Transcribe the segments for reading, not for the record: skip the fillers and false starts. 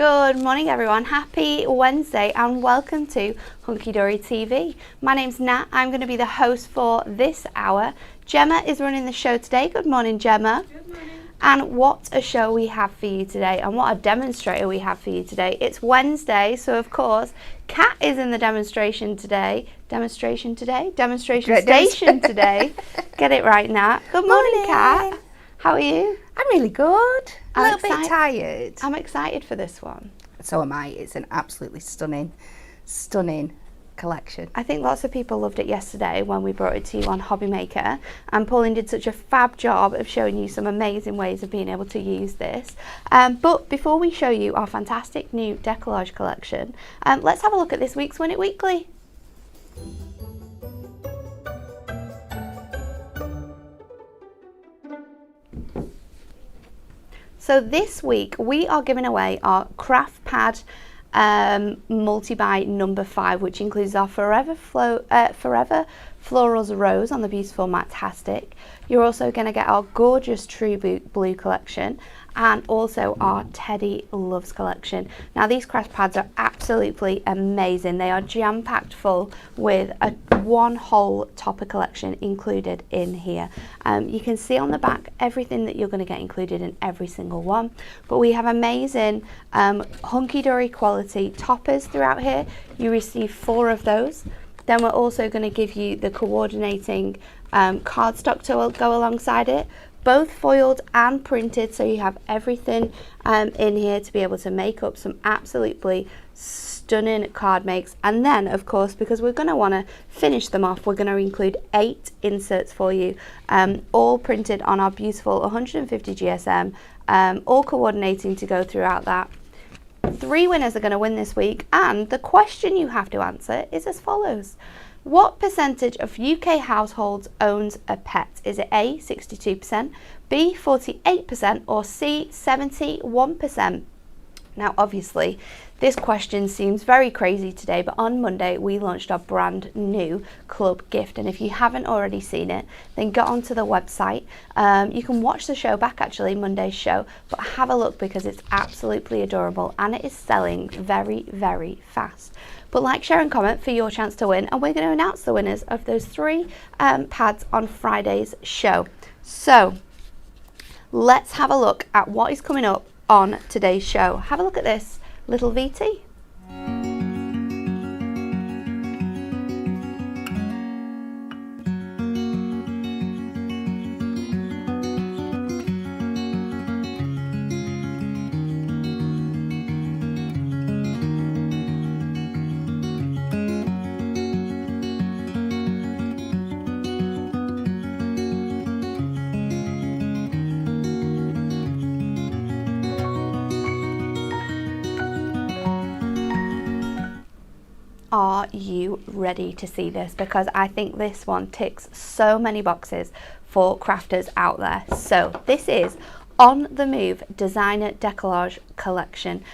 Good morning everyone, happy Wednesday and welcome to Hunky Dory TV. My name's Nat, I'm going to be the host for this hour. Gemma is running the show today. Good morning Gemma. Good morning. And what a show we have for you today and what a demonstrator we have for you today. It's Wednesday, so of course Cat is in the demonstration station today. Get it right Nat. Good morning Cat. How are you? I'm really good. A little bit tired. I'm excited for this one. So am I. It's an absolutely stunning collection. I think lots of people loved it yesterday when we brought it to you on Hobby Maker, and Pauline did such a fab job of showing you some amazing ways of being able to use this. But before we show you our fantastic new Decollage collection, let's have a look at this week's Win It Weekly. So this week we are giving away our craft pad multi-buy number 5, which includes our Forever Florals Rose on the beautiful Matastic. You're also going to get our gorgeous True Blue collection and also our Teddy Loves collection. Now these craft pads are absolutely amazing. They are jam-packed full with one whole topper collection included in here. You can see on the back everything that you're going to get included in every single one. But we have amazing hunky-dory quality toppers throughout here. You receive 4 of those. Then we're also going to give you the coordinating cardstock to go alongside it, both foiled and printed, so you have everything in here to be able to make up some absolutely stunning card makes. And then of course, because we're going to want to finish them off, we're going to include 8 inserts for you, all printed on our beautiful 150 GSM, all coordinating to go throughout that. 3 winners are going to win this week, and the question you have to answer is as follows. What percentage of UK households owns a pet? Is it A, 62%, B, 48%, or C, 71%? Now obviously this question seems very crazy today, but on Monday we launched our brand new club gift, and if you haven't already seen it, then get onto the website. You can watch the show back, actually, Monday's show, but have a look because it's absolutely adorable and it is selling very, very fast. But like, share and comment for your chance to win, and we're going to announce the winners of those 3 pads on Friday's show. So let's have a look at what is coming up on today's show. Have a look at this little VT. Are you ready to see this? Because I think this one ticks so many boxes for crafters out there. So this is On the Move Designer Decollage collection.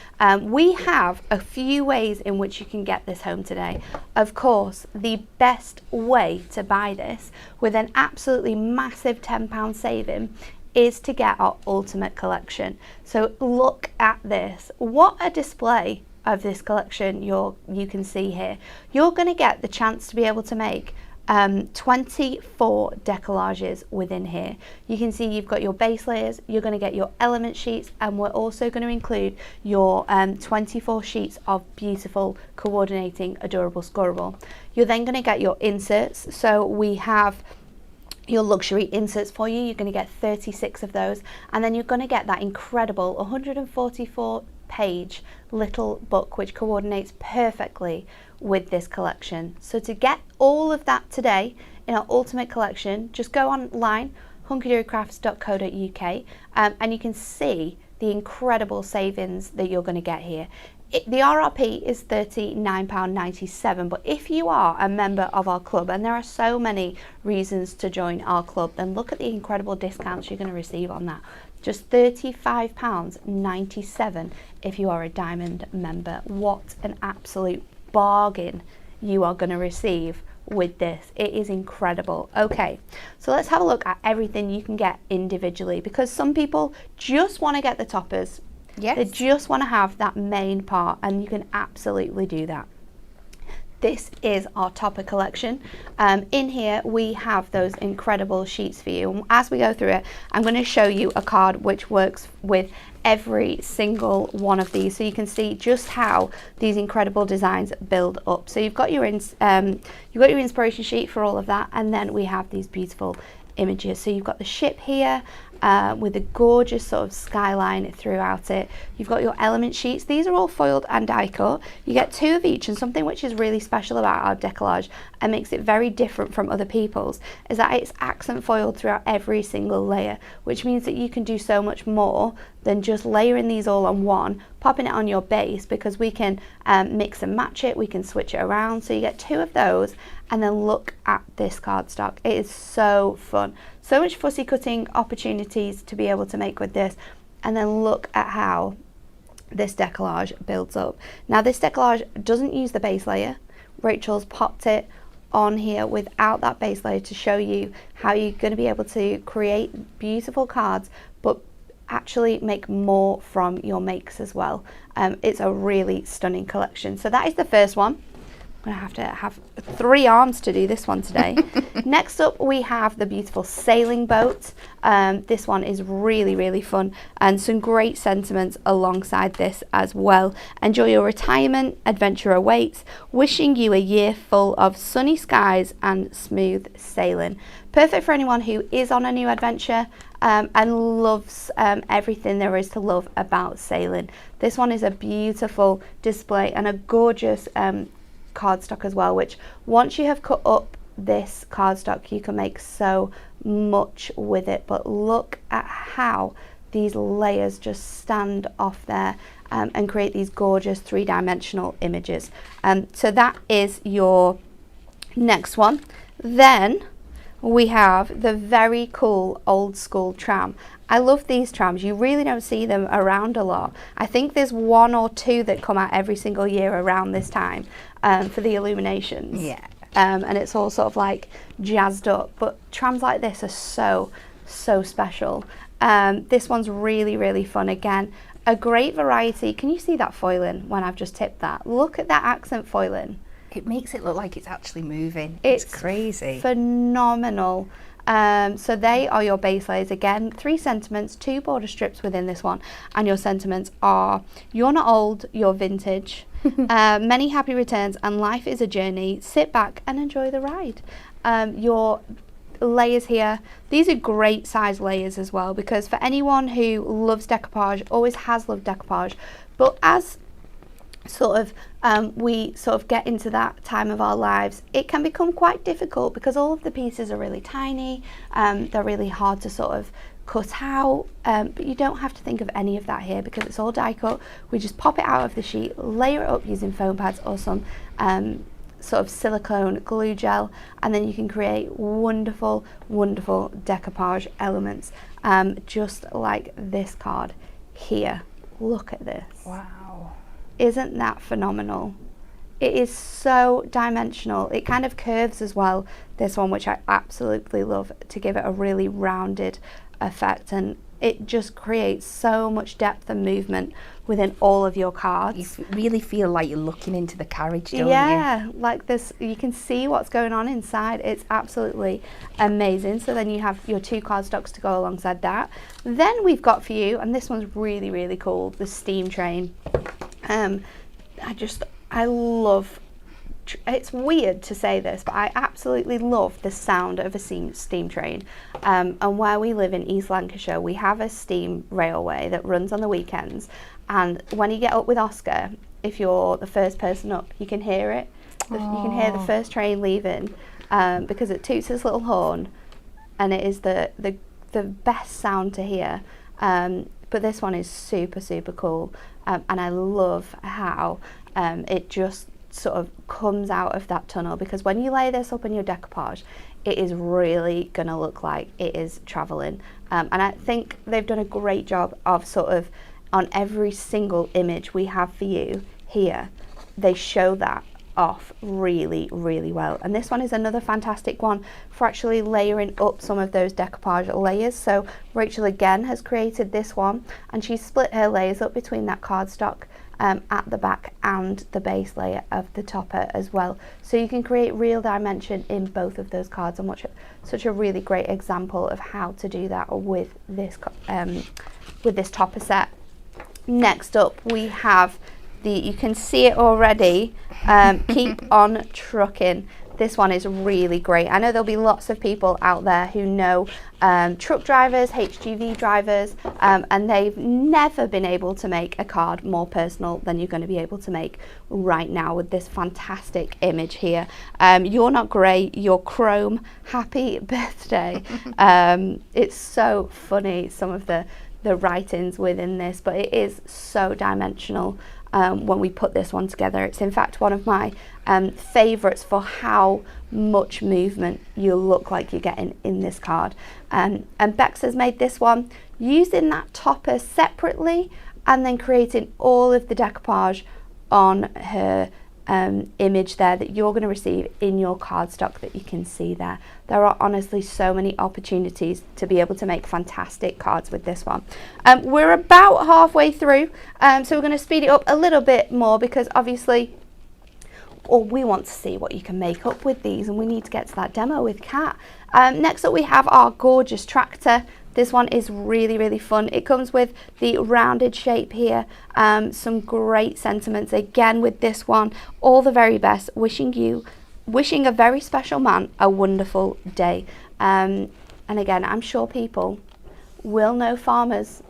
We have a few ways in which you can get this home today. Of course, the best way to buy this with an absolutely massive £10 saving is to get our Ultimate collection. So look at this. What a display of this collection you can see here. You're going to get the chance to be able to make 24 decolages within here. You can see you've got your base layers, you're going to get your element sheets, and we're also going to include your 24 sheets of beautiful coordinating adorable scoreable. You're then going to get your inserts. So we have your luxury inserts for you. You're going to get 36 of those, and then you're going to get that incredible 144 page little book which coordinates perfectly with this collection. So to get all of that today in our Ultimate collection, just go online, hunkydorycrafts.co.uk, and you can see the incredible savings that you're going to get here. The RRP is £39.97, but if you are a member of our club, and there are so many reasons to join our club, then look at the incredible discounts you're going to receive on that. Just £35.97 if you are a diamond member. What an absolute bargain you are going to receive with this. It is incredible. Okay, so let's have a look at everything you can get individually, because some people just want to get the toppers. Yes. They just want to have that main part, and you can absolutely do that. This is our topper collection. In here we have those incredible sheets for you, and as we go through it I'm going to show you a card which works with every single one of these, so you can see just how these incredible designs build up. So you've got your inspiration sheet for all of that, and then we have these beautiful images. So you've got the ship here with a gorgeous sort of skyline throughout it. You've got your element sheets. These are all foiled and die cut. You get 2 of each, and something which is really special about our Decollage and makes it very different from other people's is that it's accent foiled throughout every single layer, which means that you can do so much more than just layering these all on one, popping it on your base, because we can mix and match it, we can switch it around. So you get 2 of those, and then look at this cardstock. It is so fun. So much fussy cutting opportunities to be able to make with this, and then look at how this decollage builds up. Now this decollage doesn't use the base layer. Rachel's popped it on here without that base layer to show you how you're going to be able to create beautiful cards, but actually make more from your makes as well. It's a really stunning collection. So that is the first one. I'm going to have 3 arms to do this one today. Next up we have the beautiful sailing boat. This one is really fun, and some great sentiments alongside this as well. Enjoy your retirement, adventure awaits, wishing you a year full of sunny skies and smooth sailing. Perfect for anyone who is on a new adventure and loves everything there is to love about sailing. This one is a beautiful display and a gorgeous cardstock as well, which once you have cut up this cardstock you can make so much with it. But look at how these layers just stand off there and create these gorgeous 3-dimensional images. So that is your next one. Then we have the very cool old school tram. I love these trams. You really don't see them around a lot. I think there's 1 or 2 that come out every single year around this time for the illuminations. Yeah. And it's all sort of like jazzed up, but trams like this are so special. This one's really fun. Again, a great variety. Can you see that foiling when I've just tipped that? Look at that accent foiling. It makes it look like it's actually moving. It's crazy. Phenomenal. So they are your base layers. Again, 3 sentiments, 2 border strips within this one, and your sentiments are: you're not old, you're vintage, many happy returns, and life is a journey. Sit back and enjoy the ride. Your layers here, these are great size layers as well, because for anyone who loves decoupage, always has loved decoupage, but as we get into that time of our lives, it can become quite difficult because all of the pieces are really tiny. They're really hard to cut out, but you don't have to think of any of that here because it's all die cut. We just pop it out of the sheet, layer it up using foam pads or some silicone glue gel, and then you can create wonderful decoupage elements, just like this card here. Look at this. Wow. Isn't that phenomenal? It is so dimensional. It kind of curves as well, this one, which I absolutely love, to give it a really rounded effect, and it just creates so much depth and movement within all of your cards. You really feel like you're looking into the carriage, don't you? Yeah, like this, you can see what's going on inside. It's absolutely amazing. So then you have your 2 cardstocks to go alongside that. Then we've got for you, and this one's really cool, the steam train. I love, it's weird to say this, but I absolutely love the sound of a steam train. And where we live in East Lancashire, we have a steam railway that runs on the weekends. And when you get up with Oscar, if you're the first person up, you can hear it. You can hear the first train leaving because it toots its little horn, and it is the best sound to hear. But this one is super cool, and I love how it just comes out of that tunnel, because when you lay this up in your decoupage, it is really going to look like it is travelling. And I think they've done a great job of on every single image we have for you here, they show that off really, really well. And this one is another fantastic one for actually layering up some of those decoupage layers. So Rachel again has created this one, and she's split her layers up between that cardstock at the back and the base layer of the topper as well. So you can create real dimension in both of those cards, and watch such a really great example of how to do that with this topper set. Next up we have you can see it already, Keep On Trucking. This one is really great. I know there'll be lots of people out there who know truck drivers, HGV drivers, and they've never been able to make a card more personal than you're going to be able to make right now with this fantastic image here. You're not grey, you're chrome. Happy birthday. It's so funny, some of the writings within this, but it is so dimensional. When we put this one together, it's in fact one of my favourites for how much movement you look like you're getting in this card. And Bex has made this one using that topper separately and then creating all of the decoupage on her image there that you're going to receive in your cardstock that you can see there. There are honestly so many opportunities to be able to make fantastic cards with this one. We're about halfway through, so we're going to speed it up a little bit more because obviously we want to see what you can make up with these, and we need to get to that demo with Cat. Next up we have our gorgeous tractor. This one is really, really fun. It comes with the rounded shape here, some great sentiments again with this one. All the very best, wishing a very special man a wonderful day. And again, I'm sure people will know farmers,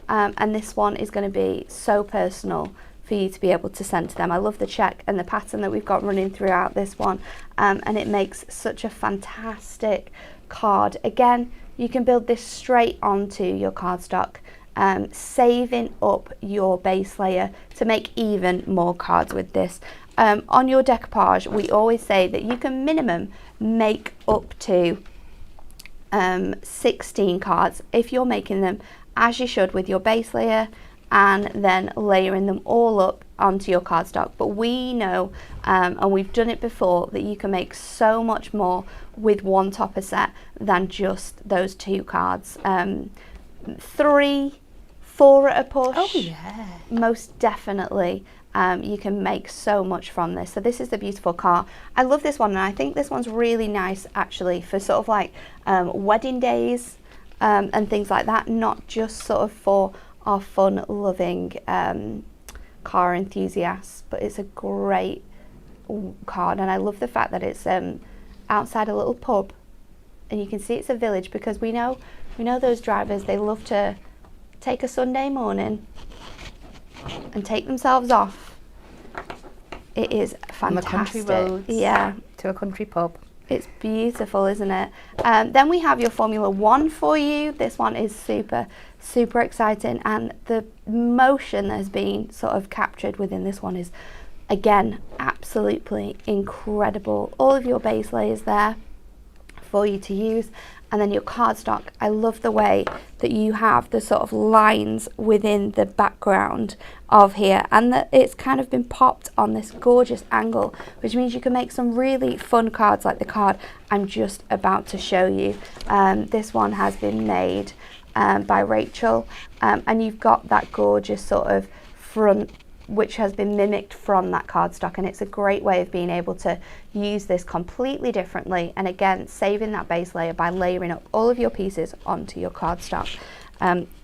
and this one is going to be so personal for you to be able to send to them. I love the check and the pattern that we've got running throughout this one, and it makes such a fantastic card. Again, you can build this straight onto your cardstock, saving up your base layer to make even more cards with this. On your decoupage, we always say that you can minimum make up to 16 cards if you're making them as you should with your base layer and then layering them all up onto your cardstock. But we know, and we've done it before, that you can make so much more with one topper set than just those two cards. 3, 4 at a push. Oh yeah. Most definitely. You can make so much from this. So this is the beautiful car. I love this one, and I think this one's really nice actually for sort of like wedding days and things like that, not just sort of for our fun loving car enthusiasts, but it's a great card. And I love the fact that it's outside a little pub, and you can see it's a village, because we know those drivers, they love to take a Sunday morning and take themselves off. It is fantastic. From a country road, yeah, to a country pub. It's beautiful, isn't it? Then we have your Formula 1 for you. This one is super, super exciting, and the motion that has been sort of captured within this one is, again, absolutely incredible. All of your base layers there for you to use, and then your cardstock. I love the way that you have the sort of lines within the background of here, and that it's kind of been popped on this gorgeous angle, which means you can make some really fun cards like the card I'm just about to show you. This one has been made by Rachel, and you've got that gorgeous sort of front which has been mimicked from that cardstock, and it's a great way of being able to use this completely differently, and again saving that base layer by layering up all of your pieces onto your cardstock.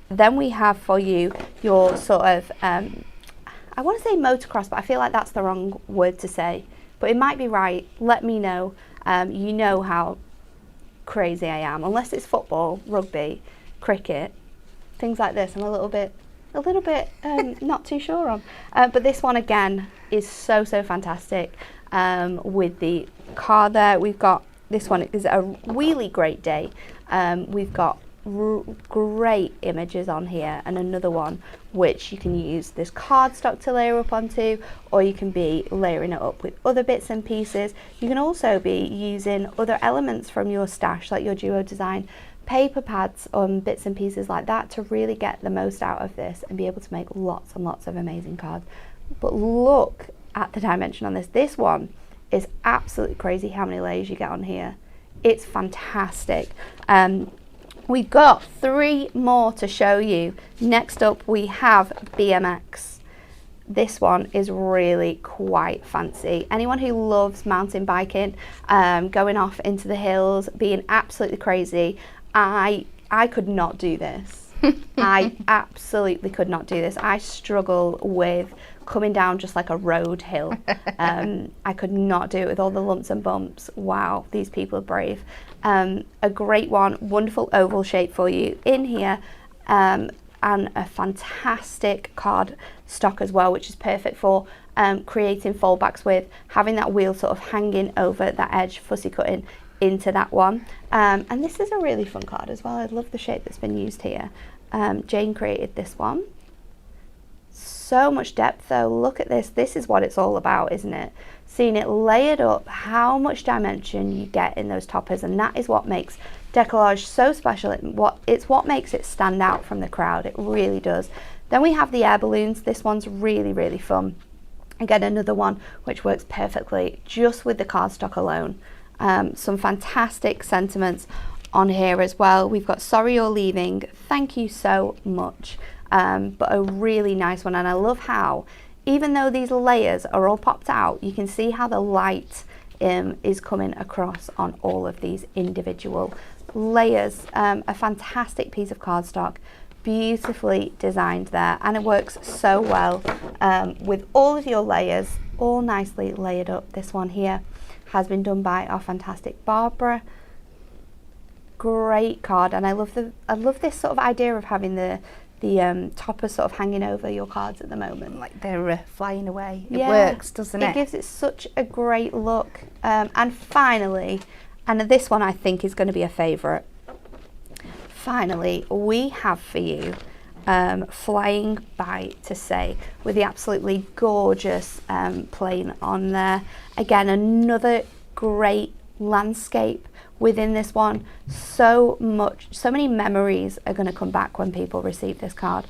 Then we have for you your sort of I want to say motocross, but I feel like that's the wrong word to say, but it might be right. Let me know. You know how crazy I am. Unless it's football, rugby, cricket, things like this, I'm a little bit not too sure on. But this one again is so fantastic. With the car there, we've got this one is a really great day. We've got great images on here, and another one which you can use this cardstock to layer up onto, or you can be layering it up with other bits and pieces. You can also be using other elements from your stash, like your duo design paper pads on bits and pieces like that, to really get the most out of this and be able to make lots and lots of amazing cards. But look at the dimension on this. This one is absolutely crazy how many layers you get on here. It's fantastic. We've got 3 more to show you. Next up we have BMX. This one is really quite fancy. Anyone who loves mountain biking, going off into the hills, being absolutely crazy, I could not do this. I absolutely could not do this. I struggle with coming down just like a road hill. I could not do it with all the lumps and bumps. Wow, these people are brave. A great one, wonderful oval shape for you in here, and a fantastic card stock as well, which is perfect for creating foldbacks with, having that wheel sort of hanging over that edge, fussy cutting into that one. And this is a really fun card as well. I love the shape that's been used here. Jane created this one. So much depth though. Look at this. This is what it's all about, isn't it? Seeing it layered up, how much dimension you get in those toppers, and that is what makes Decollage so special. It's what makes it stand out from the crowd. It really does. Then we have the air balloons. This one's really, really fun. Again, another one which works perfectly just with the cardstock alone. Some fantastic sentiments on here as well. We've got sorry you're leaving, thank you so much. But a really nice one, and I love how, even though these layers are all popped out, you can see how the light is coming across on all of these individual layers. A fantastic piece of cardstock, beautifully designed there, and it works so well with all of your layers all nicely layered up. This one here has been done by our fantastic Barbara. Great card, and I love this sort of idea of having the topper sort of hanging over your cards at the moment, like they're flying away. It yeah, works, doesn't it? It gives it such a great look. And finally, and this one I think is going to be a favourite, finally we have for you Flying By to Say, with the absolutely gorgeous plane on there. Again, another great landscape within this one. So many memories are going to come back when people receive this card.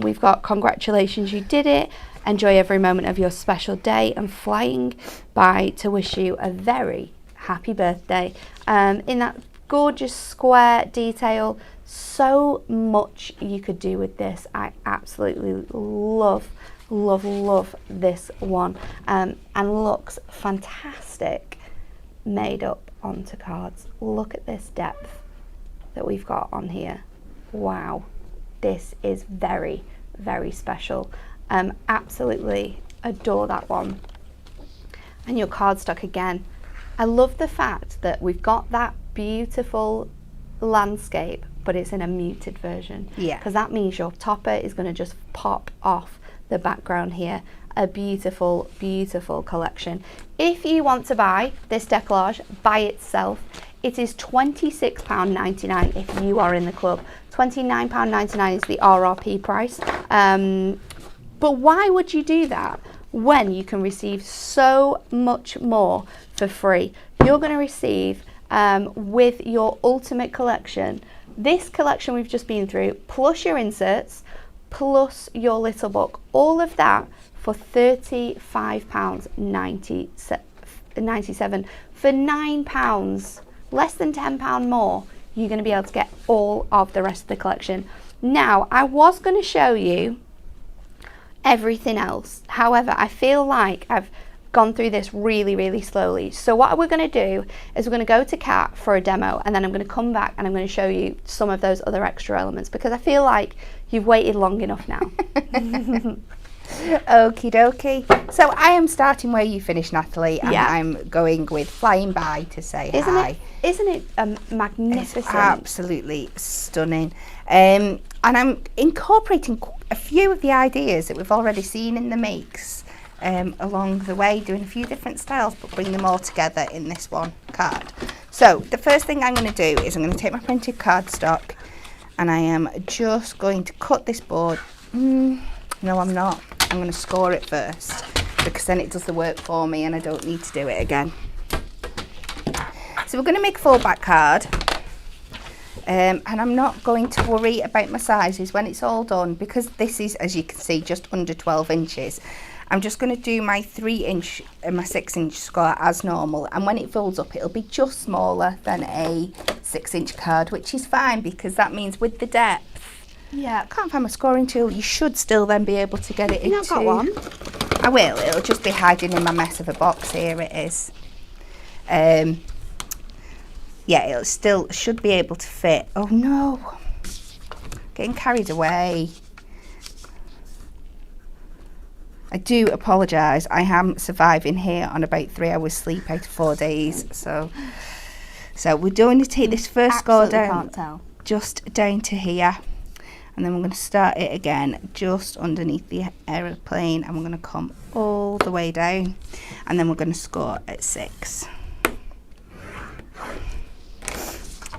We've got congratulations, you did it, enjoy every moment of your special day, and flying by to wish you a very happy birthday. In that gorgeous square detail, so much you could do with this. I absolutely love this one, and looks fantastic made up onto cards. Look at this depth that we've got on here. Wow, this is very, very special. Absolutely adore that one. And your cardstock again, I love the fact that we've got that beautiful landscape, but it's in a muted version. Yeah, because that means your topper is going to just pop off the background here. A beautiful, beautiful collection. If you want to buy this Decollage by itself, it is £26.99 if you are in the club. £29.99 is the RRP price. But why would you do that when you can receive so much more for free? You're going to receive, with your ultimate collection, this collection we've just been through, plus your inserts, plus your little book, all of that for £35.97. For £9, less than £10 more, you're going to be able to get all of the rest of the collection. Now, I was going to show you everything else. However, I feel like I've gone through this really, really slowly. So what we're going to do is we're going to go to Cat for a demo, and then I'm going to come back and I'm going to show you some of those other extra elements, because I feel like you've waited long enough now. Okie dokie. So I am starting where you finished, Natalie, and yeah. I'm going with Flying By to Say hi. Isn't it magnificent? It's absolutely stunning. And I'm incorporating a few of the ideas that we've already seen in the makes along the way, doing a few different styles, but bring them all together in this one card. So the first thing I'm going to do is I'm going to take my printed cardstock, and I am just going to cut this board. No, I'm not. I'm going to score it first, because then it does the work for me and I don't need to do it again. So we're going to make a full back card, and I'm not going to worry about my sizes when it's all done, because this is, as you can see, just under 12 inches. I'm just going to do my 3" and my 6" score as normal, and when it folds up it'll be just smaller than a 6" card, which is fine because that means with the depth, Yeah. I can't find my scoring tool, you should still then be able to get it into... I've got one. I will, it'll just be hiding in my mess of a box. Here it is. Yeah, it still should be able to fit. Oh no, getting carried away. I do apologise, I am surviving here on about 3 hours sleep out of 4 days, so we're going to take this first score down, can't tell. just down to here, and then we're going to start it again just underneath the aeroplane, and we're going to come all the way down, and then we're going to score at 6.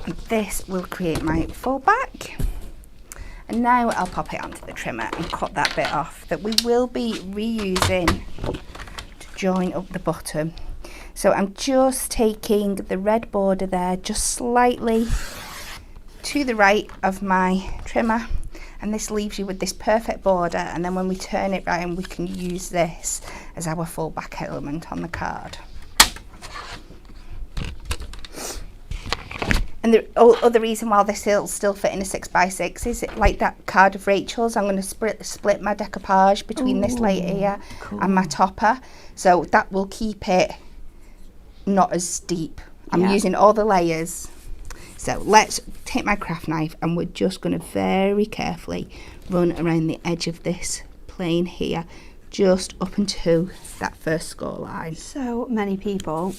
And this will create my full back. And now I'll pop it onto the trimmer and cut that bit off that we will be reusing to join up the bottom. So I'm just taking the red border there just slightly to the right of my trimmer, and this leaves you with this perfect border, and then when we turn it round we can use this as our full back element on the card. And the other reason why this will still fit in a 6x6 is it, like that card of Rachel's, I'm going to split my decoupage between this layer here and my topper, so that will keep it not as steep. I'm using all the layers. So let's take my craft knife and we're just going to very carefully run around the edge of this plane here, just up into that first score line. So many people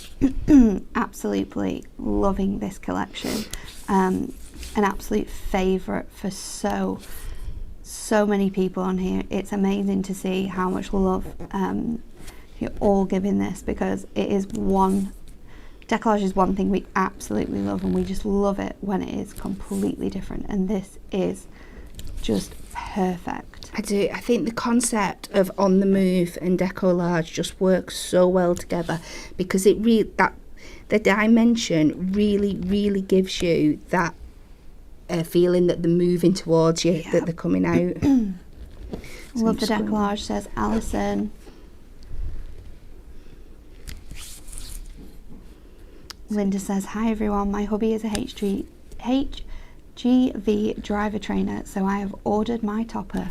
absolutely loving this collection, an absolute favourite for so many people on here. It's amazing to see how much love you're all giving this, because it is Decollage is one thing we absolutely love, and we just love it when it is completely different, and this is just perfect. I do. I think the concept of on the move and Deco-Large just works so well together, because it really, the dimension really gives you that feeling that they're moving towards you, that they're coming out. So love the Decollage, says Alison. Linda says, hi everyone, my hubby is a HGV driver trainer, so I have ordered my topper.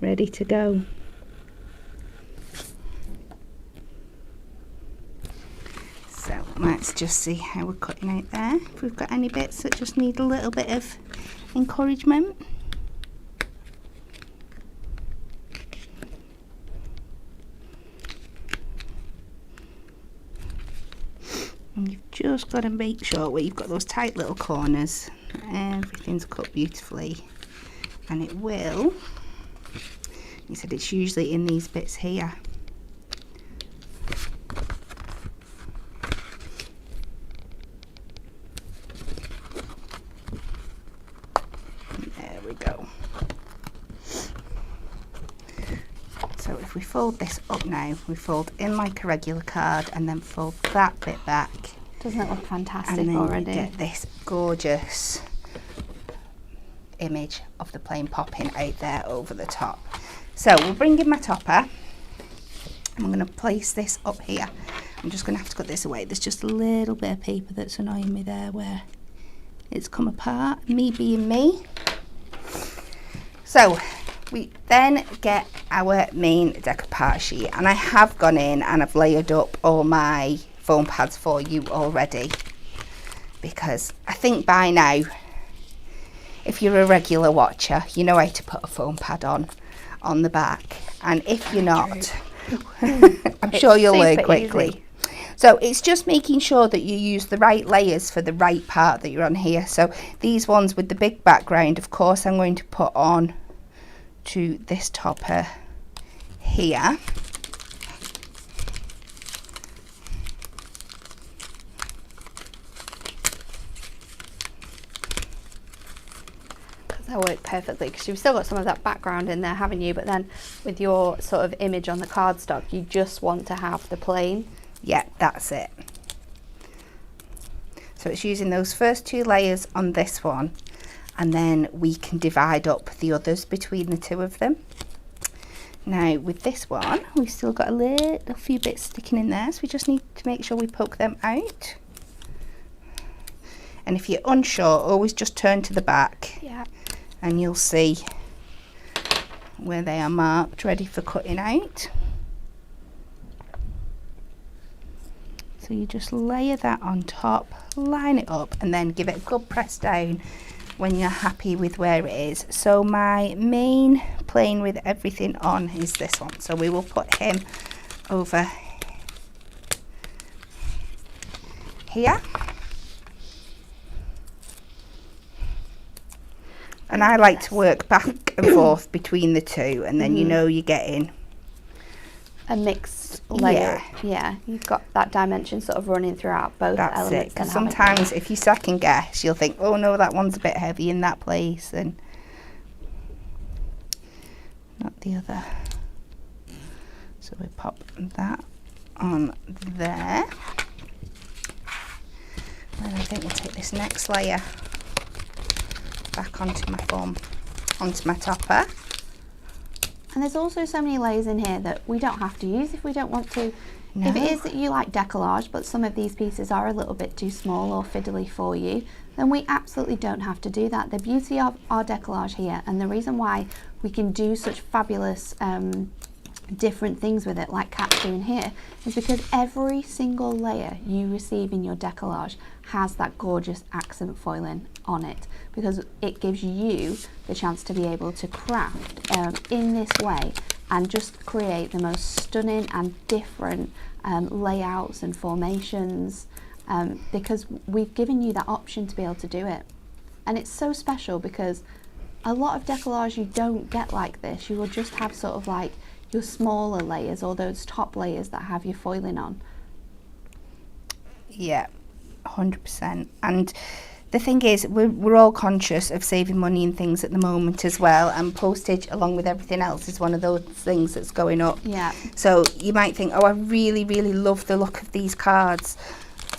Ready to go. So let's just see how we're cutting out there. If we've got any bits that just need a little bit of encouragement. And you've just got to make sure where you've got those tight little corners, everything's cut beautifully, and it will. You said it's usually in these bits here. There we go. So if we fold this up now, we fold in like a regular card and then fold that bit back. Doesn't it look fantastic and then already? You get this gorgeous image of the plane popping out there over the top. So we'll bring in my topper, and I'm going to place this up here. I'm just going to have to cut this away. There's just a little bit of paper that's annoying me there where it's come apart, me being me. So we then get our main decoupage sheet, and I have gone in and I've layered up all my foam pads for you already, because I think by now, if you're a regular watcher, you know how to put a foam pad on the back, and if you're not, I'm sure you'll learn quickly. Easy. So it's just making sure that you use the right layers for the right part that you're on here. So these ones with the big background, of course, I'm going to put on to this topper here. That worked perfectly, because you've still got some of that background in there, haven't you? But then with your sort of image on the cardstock, you just want to have the plain. Yeah, that's it. So it's using those first 2 layers on this one, and then we can divide up the others between the 2 of them. Now with this one, we've still got a few bits sticking in there, so we just need to make sure we poke them out. And if you're unsure, always just turn to the back, and you'll see where they are marked, ready for cutting out. So you just layer that on top, line it up, and then give it a good press down when you're happy with where it is. So my main plane with everything on is this one, so we will put him over here. And I like to work back and forth between the two, and then you know you're getting a mixed layer. Yeah, you've got that dimension sort of running throughout both elements. That's it, because sometimes if you second guess, you'll think, oh no, that one's a bit heavy in that place and not the other. So we pop that on there. And I think we'll take this next layer back onto my foam, onto my topper. And there's also so many layers in here that we don't have to use if we don't want to. No. If it is that you like decollage, but some of these pieces are a little bit too small or fiddly for you, then we absolutely don't have to do that. The beauty of our decollage here, and the reason why we can do such fabulous different things with it, like Cat's doing here, is because every single layer you receive in your decollage has that gorgeous accent foiling on it, because it gives you the chance to be able to craft in this way and just create the most stunning and different layouts and formations, because we've given you that option to be able to do it. And it's so special because a lot of decollage you don't get like this. You will just have sort of like your smaller layers or those top layers that have your foiling on. Yeah, 100%. And the thing is, we're all conscious of saving money and things at the moment as well, and postage along with everything else is one of those things that's going up. Yeah. So you might think, oh, I really, really love the look of these cards,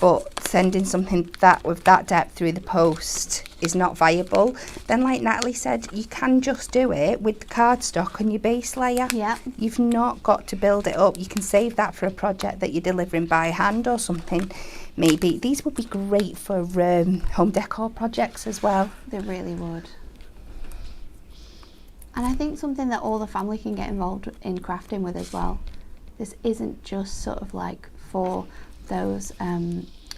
but sending something that with that depth through the post is not viable. Then like Natalie said, you can just do it with the cardstock on your base layer. Yeah. You've not got to build it up. You can save that for a project that you're delivering by hand or something. Maybe these would be great for home decor projects as well. They really would. And I think something that all the family can get involved in crafting with as well. This isn't just sort of like for those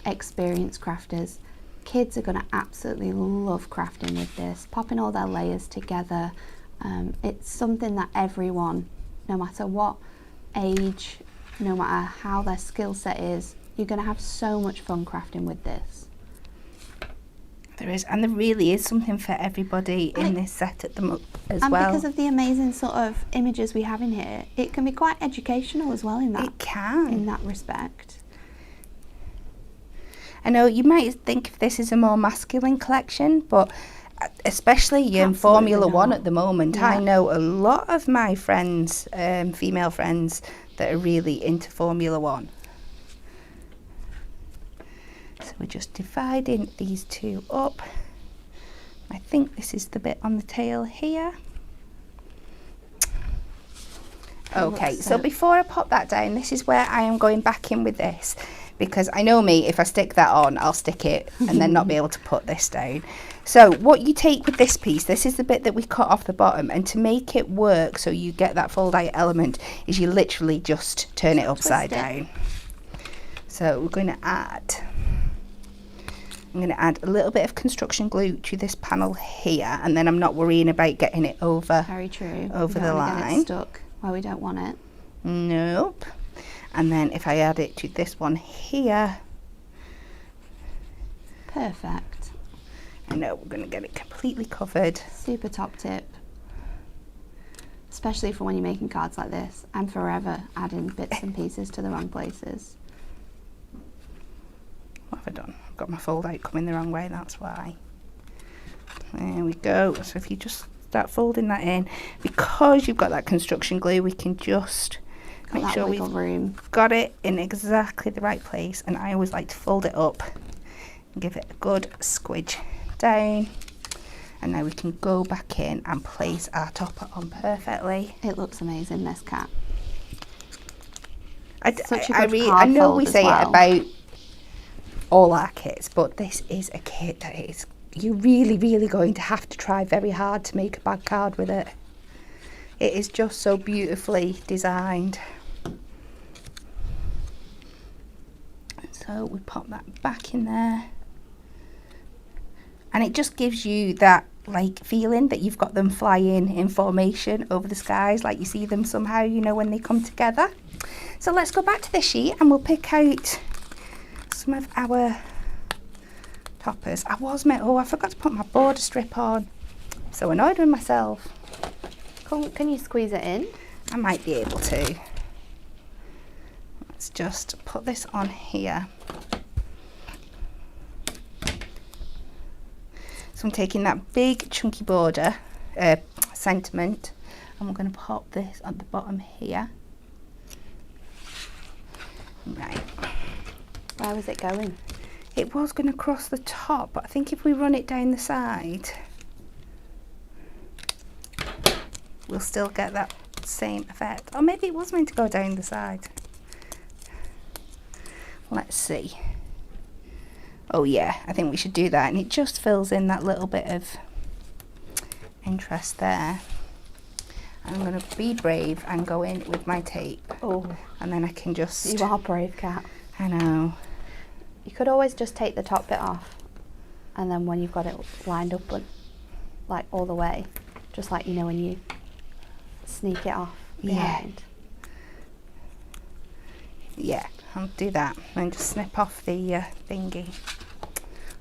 experienced crafters. Kids are going to absolutely love crafting with this, popping all their layers together. It's something that everyone, no matter what age, no matter how their skill set is, you're going to have so much fun crafting with this. There is, and there really is something for everybody in this set at the moment as well. And because of the amazing sort of images we have in here, it can be quite educational as well in that. It can. In that respect. I know you might think this is a more masculine collection, but especially in Formula One at the moment, yeah. I know a lot of my friends, female friends, that are really into Formula One. So we're just dividing these two up. I think this is the bit on the tail here. Okay, so before I pop that down, this is where I am going back in with this, because I know me, if I stick that on, I'll stick it and then not be able to put this down. So what you take with this piece, this is the bit that we cut off the bottom, and to make it work so you get that fold out element is you literally just turn it upside down. So we're going to add, I'm going to add a little bit of construction glue to this panel here, and then I'm not worrying about getting it over. Very true. Over the line. Get it stuck where we don't want it. Nope. And then if I add it to this one here. Perfect. I know we're going to get it completely covered. Super top tip. Especially for when you're making cards like this. I'm forever adding bits and pieces to the wrong places. What have I done? I've got my fold out coming the wrong way, that's why. There we go. So if you just start folding that in, because you've got that construction glue, we can just make sure we've got it in exactly the right place. And I always like to fold it up and give it a good squidge down. And now we can go back in and place our topper on perfectly. It looks amazing, this cat. I I know we say it about all our kits, but this is a kit that is, you're really going to have to try very hard to make a bad card with it. It is just so beautifully designed. So we pop that back in there. And it just gives you that like feeling that you've got them flying in formation over the skies, like you see them somehow, you know, when they come together. So let's go back to this sheet and we'll pick out some of our toppers. I forgot to put my border strip on. I'm so annoyed with myself. Can you squeeze it in? I might be able to. Let's just put this on here. So I'm taking that big chunky border sentiment and we're going to pop this at the bottom here. Right. Where was it going? It was going to cross the top, but I think if we run it down the side, we'll still get that same effect. Or maybe it was meant to go down the side. Let's see. Oh yeah, I think we should do that, and it just fills in that little bit of interest there. I'm going to be brave and go in with my tape. Oh, and then I can just... You are brave, Cat. I know. You could always just take the top bit off, and then when you've got it lined up, like all the way, just like, you know, when you sneak it off behind. Yeah, I'll do that and just snip off the thingy.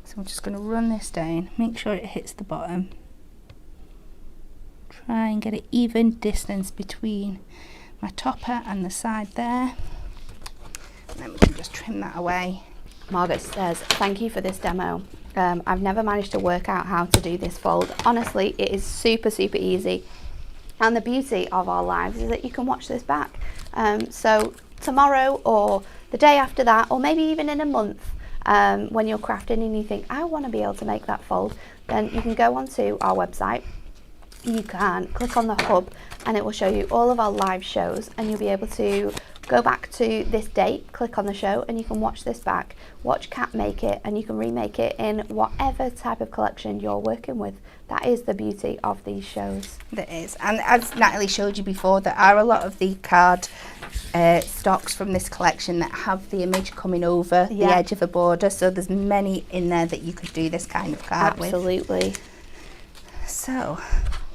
So I'm just going to run this down, make sure it hits the bottom. Try and get an even distance between my topper and the side there. And then we can just trim that away. Margaret says, thank you for this demo. I've never managed to work out how to do this fold. Honestly, it is super easy. And the beauty of our lives is that you can watch this back. So tomorrow or the day after that, or maybe even in a month, when you're crafting and you think, I want to be able to make that fold, then you can go onto our website. You can click on the hub and it will show you all of our live shows, and you'll be able to go back to this date, click on the show, and you can watch this back, watch Cat make it, and you can remake it in whatever type of collection you're working with. That is the beauty of these shows. There is, and as Natalie showed you before, there are a lot of the card stocks from this collection that have the image coming over the edge of a border, so there's many in there that you could do this kind of card with. Absolutely. So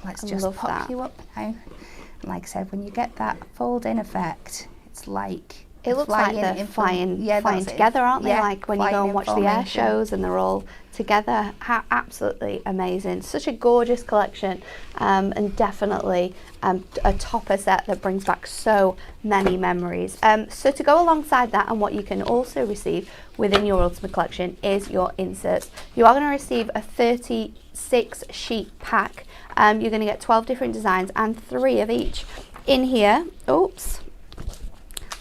let's just pop you up now. And like I said, when you get that fold-in effect, it's like it looks like they're flying together, aren't they? Yeah, like when you go and watch the air shows and they're all together. Absolutely amazing. Such a gorgeous collection, and definitely a topper set that brings back so many memories. So to go alongside that, and what you can also receive within your Ultimate Collection is your inserts. You are going to receive a 36 sheet pack. You're going to get 12 different designs and 3 of each. In here, oops.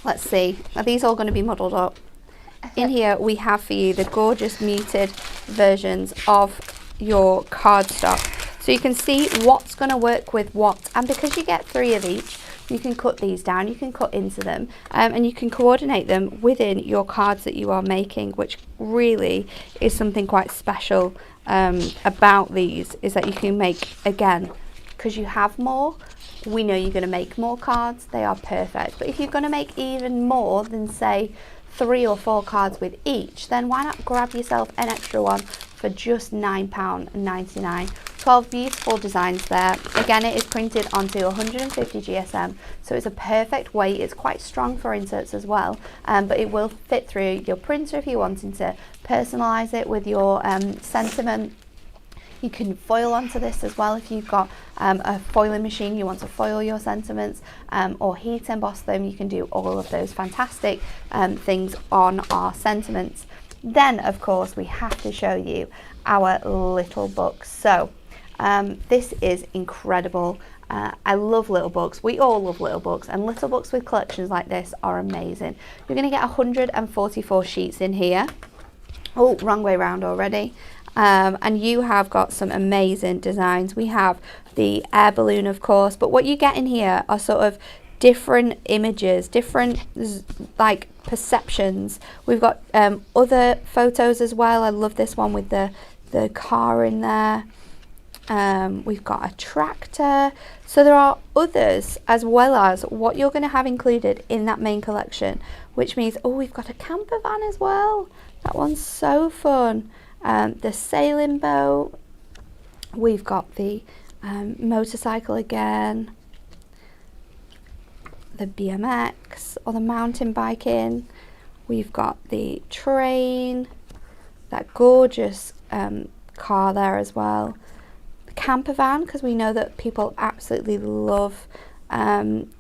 Let's see, are these all going to be muddled up? In here we have for you the gorgeous muted versions of your cardstock. So you can see what's going to work with what, and because you get 3 of each, you can cut these down, you can cut into them, and you can coordinate them within your cards that you are making, which really is something quite special about these, is that you can make, again, because you have more, we know you're going to make more cards, they are perfect. But if you're going to make even more than, say, 3 or 4 cards with each, then why not grab yourself an extra one for just £9.99. 12 beautiful designs there. Again, it is printed onto 150 GSM, so it's a perfect weight. It's quite strong for inserts as well, but it will fit through your printer if you're wanting to personalise it with your sentiment. You can foil onto this as well if you've got a foiling machine, you want to foil your sentiments, or heat emboss them. You can do all of those fantastic things on our sentiments. Then, of course, we have to show you our little books. So this is incredible. I love little books. We all love little books, and little books with collections like this are amazing. You're going to get 144 sheets in here. Oh, wrong way round already. And you have got some amazing designs. We have the air balloon, of course, but what you get in here are sort of different images, different like perceptions. We've got other photos as well. I love this one with the car in there. We've got a tractor. So there are others as well as what you're going to have included in that main collection, which means, oh, we've got a camper van as well. That one's so fun. The sailing boat. We've got the motorcycle again. The BMX or the mountain biking. We've got the train. That gorgeous car there as well. Camper van, because we know that people absolutely love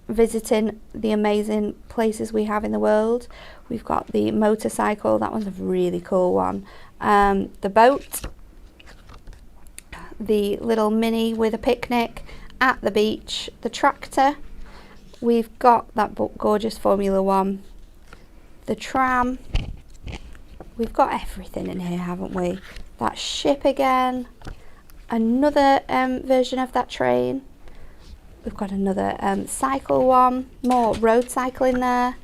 visiting the amazing places we have in the world. We've got the motorcycle. That one's a really cool one. The boat, the little mini with a picnic at the beach, the tractor. We've got that gorgeous Formula One, the tram. We've got everything in here, haven't we? That ship again. Another version of that train. We've got another cycle one, more road cycling there,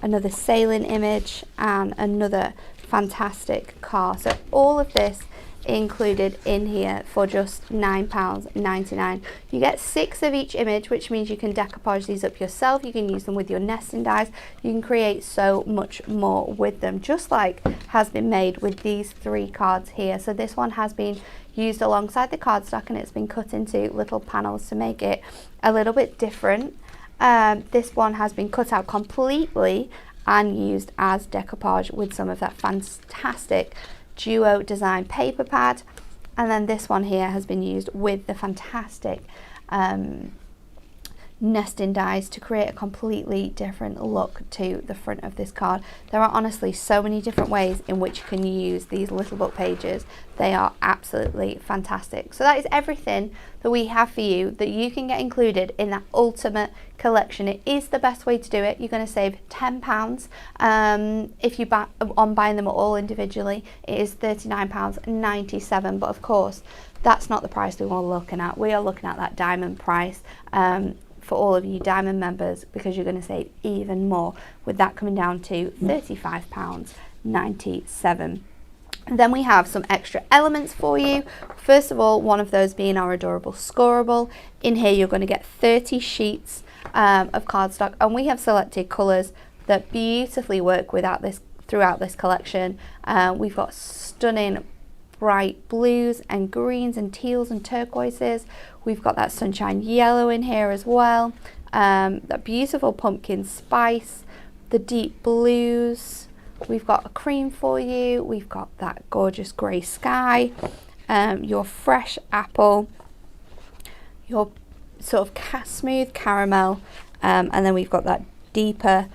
another sailing image, and another fantastic car. So all of this included in here for just £9.99. You get 6 of each image, which means you can decoupage these up yourself. You can use them with your nesting dies. You can create so much more with them, just like has been made with these 3 cards here. So this one has been used alongside the cardstock and it's been cut into little panels to make it a little bit different. This one has been cut out completely and used as decoupage with some of that fantastic duo design paper pad, and then this one here has been used with the fantastic nesting dies to create a completely different look to the front of this card. There are honestly so many different ways in which you can use these little book pages. They are absolutely fantastic. So that is everything that we have for you that you can get included in that ultimate collection. It is the best way to do it. You're going to save £10 if you on buying them all individually. It is £39.97, but of course that's not the price we are looking at. We are looking at that diamond price for all of you diamond members, because you're going to save even more with that coming down to £35.97. And then we have some extra elements for you. First of all, one of those being our adorable scoreable. In here you're going to get 30 sheets of cardstock, and we have selected colours that beautifully work throughout this collection. We've got stunning bright blues and greens and teals and turquoises. We've got that sunshine yellow in here as well. That beautiful pumpkin spice, the deep blues. We've got a cream for you. We've got that gorgeous grey sky, your fresh apple, your sort of smooth caramel, and then we've got that deeper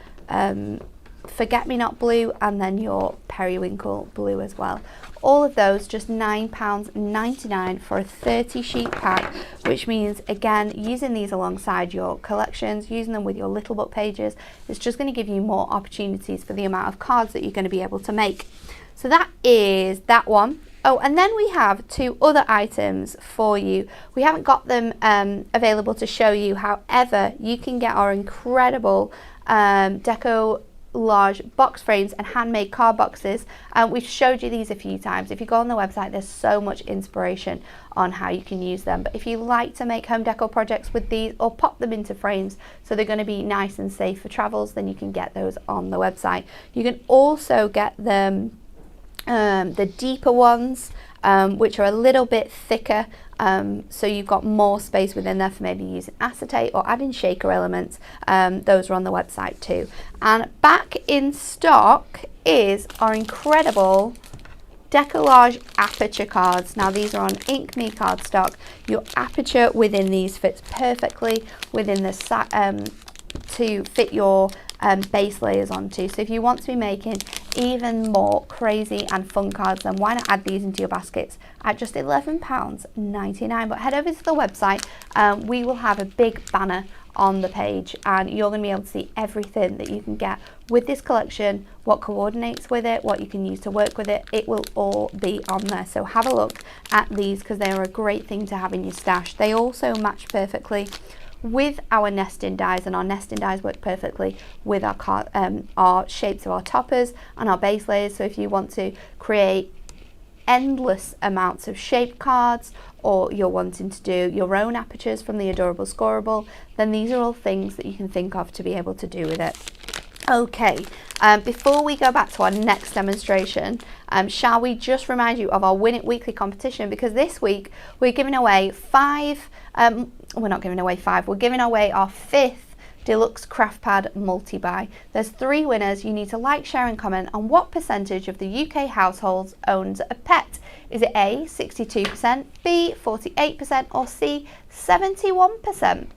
forget-me-not blue, and then your periwinkle blue as well. All of those just £9.99 for a 30 sheet pack, which means, again, using these alongside your collections, using them with your little book pages, it's just going to give you more opportunities for the amount of cards that you're going to be able to make. So that is that one. Oh, and then we have 2 other items for you. We haven't got them available to show you. However, you can get our incredible Deco-Large box frames and handmade card boxes. We've showed you these a few times. If you go on the website, there's so much inspiration on how you can use them. But if you like to make home decor projects with these or pop them into frames so they're going to be nice and safe for travels, then you can get those on the website. You can also get them the deeper ones, which are a little bit thicker, so you've got more space within there for maybe using acetate or adding shaker elements. Those are on the website too. And back in stock is our incredible Decollage aperture cards. Now these are on Ink Me cardstock. Your aperture within these fits perfectly within the to fit your base layers onto. So if you want to be making even more crazy and fun cards, then why not add these into your baskets at just £11.99. But head over to the website. We will have a big banner on the page, and you're going to be able to see everything that you can get with this collection, what coordinates with it, what you can use to work with it. It will all be on there. So have a look at these because they are a great thing to have in your stash. They also match perfectly with our nesting dies, and our nesting dies work perfectly with our shapes of our toppers and our base layers. So if you want to create endless amounts of shape cards, or you're wanting to do your own apertures from the Adorable Scoreable, then these are all things that you can think of to be able to do with it. Okay, before we go back to our next demonstration, shall we just remind you of our Win It Weekly competition, because this week we're giving away we're not giving away 5, we're giving away our 5th Deluxe Craft Pad multi-buy. There's 3 winners. You need to like, share and comment on what percentage of the UK households owns a pet. Is it A, 62%, B, 48%, or C, 71%?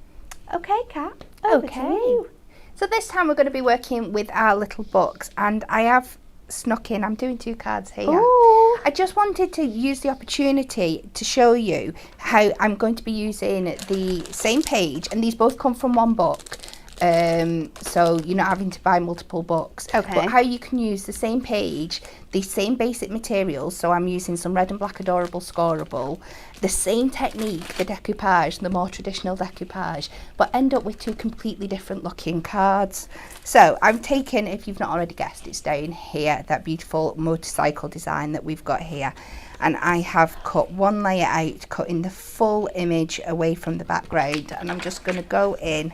Okay, Kat, over to you. So this time we're going to be working with our little books, and I have snuck in, I'm doing 2 cards here. Ooh. I just wanted to use the opportunity to show you how I'm going to be using the same page, and these both come from one book. So you're not having to buy multiple books. Okay. But how you can use the same page, the same basic materials. So I'm using some red and black Adorable Scoreable, the same technique, the decoupage, the more traditional decoupage, but end up with 2 completely different looking cards. So I've taken, if you've not already guessed, it's down here, that beautiful motorcycle design that we've got here. And I have cut 1 layer out, cutting the full image away from the background. And I'm just going to go in,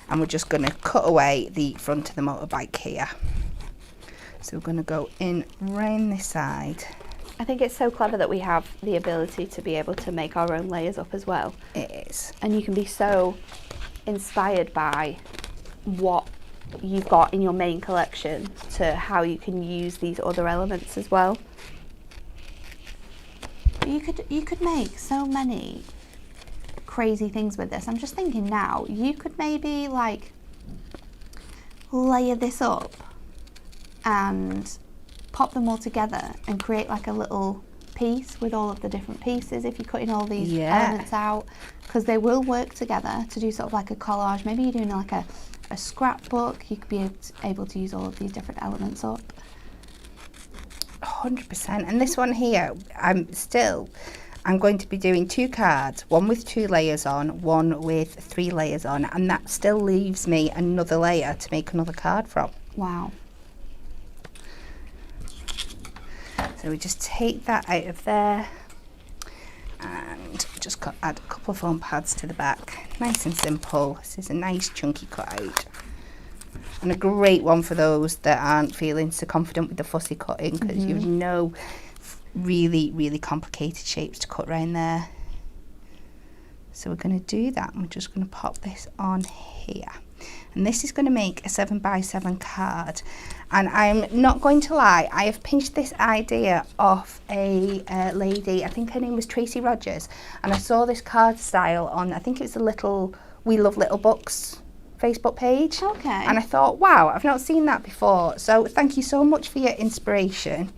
and we're just going to cut away the front of the motorbike here. So we're going to go in round this side. I think it's so clever that we have the ability to be able to make our own layers up as well. It is. And you can be so inspired by what you've got in your main collection to how you can use these other elements as well. You could make so many crazy things with this. I'm just thinking now, you could maybe like layer this up and pop them all together and create like a little piece with all of the different pieces if you're cutting all these elements out, because they will work together to do sort of like a collage. Maybe you're doing like a scrapbook, you could be able to use all of these different elements up. 100%. And this one here, I'm going to be doing 2 cards, one with 2 layers on, one with 3 layers on, and that still leaves me another layer to make another card from. Wow. So we just take that out of there and just add a couple of foam pads to the back. Nice and simple. This is a nice chunky cutout. And a great one for those that aren't feeling so confident with the fussy cutting, because you know really, really complicated shapes to cut around there. So we're going to do that, and we're just going to pop this on here. And this is going to make a 7x7 card. And I'm not going to lie, I have pinched this idea off a lady, I think her name was Tracy Rogers, and I saw this card style on, I think it was the little We Love Little Books Facebook page. Okay. And I thought, wow, I've not seen that before. So thank you so much for your inspiration.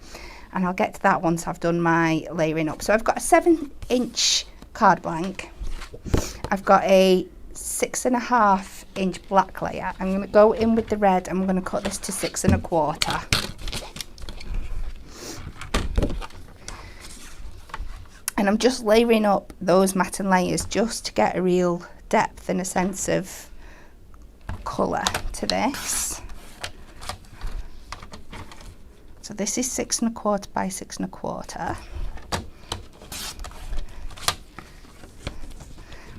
And I'll get to that once I've done my layering up. So I've got a 7-inch card blank. I've got a 6.5-inch black layer. I'm going to go in with the red, and we're going to cut this to 6 1/4. And I'm just layering up those matte layers just to get a real depth and a sense of colour to this. So this is 6 1/4 by 6 1/4.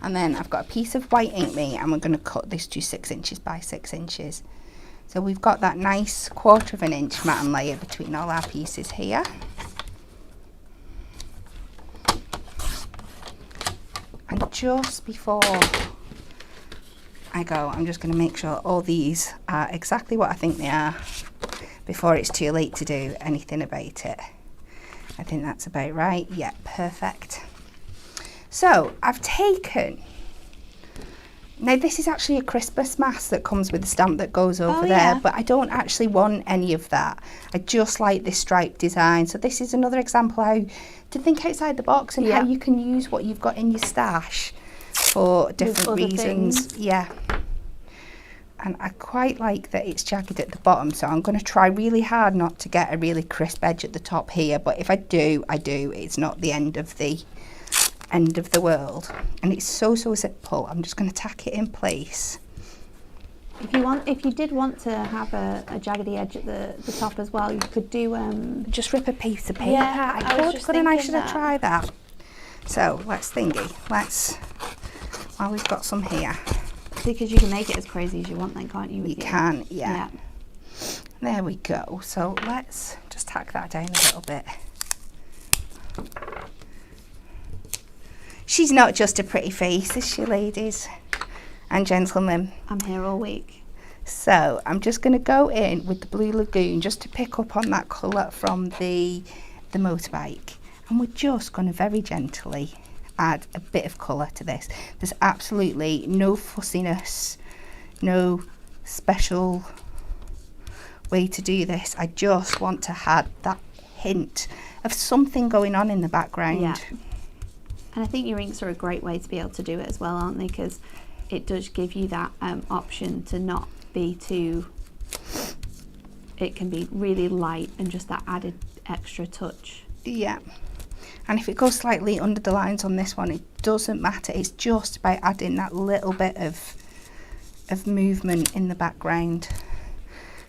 And then I've got a piece of white ink me, and we're going to cut this to 6 inches by 6 inches. So we've got that nice 1/4 inch matte layer between all our pieces here. And just before I go, I'm just going to make sure all these are exactly what I think they are before it's too late to do anything about it. I think that's about right. Yeah, perfect. So I've taken, now this is actually a Christmas mask that comes with the stamp that goes over there, but I don't actually want any of that. I just like this stripe design. So this is another example how to think outside the box and how you can use what you've got in your stash for different other reasons. things. Yeah. And I quite like that it's jagged at the bottom, so I'm going to try really hard not to get a really crisp edge at the top here, but if I do, I do. It's not the end of the world. And it's so simple. I'm just going to tack it in place. If you did want to have a jaggedy edge at the top as well, you could do Just rip a piece of paper. Yeah, I was just couldn't I thinking should have that. tried that. So while we've got some here. because you can make it as crazy as you want then, can't you? You can, yeah. There we go. So let's just tack that down a little bit. She's not just a pretty face, is she, ladies and gentlemen? I'm here all week. So I'm just going to go in with the Blue Lagoon just to pick up on that colour from the motorbike. And we're just going to very gently add a bit of colour to this. There's absolutely no fussiness, no special way to do this. I just want to add that hint of something going on in the background. Yeah. And I think your inks are a great way to be able to do it as well, aren't they? Because it does give you that option to not be too, it can be really light and just that added extra touch. Yeah. And if it goes slightly under the lines on this one, it doesn't matter. It's just by adding that little bit of movement in the background.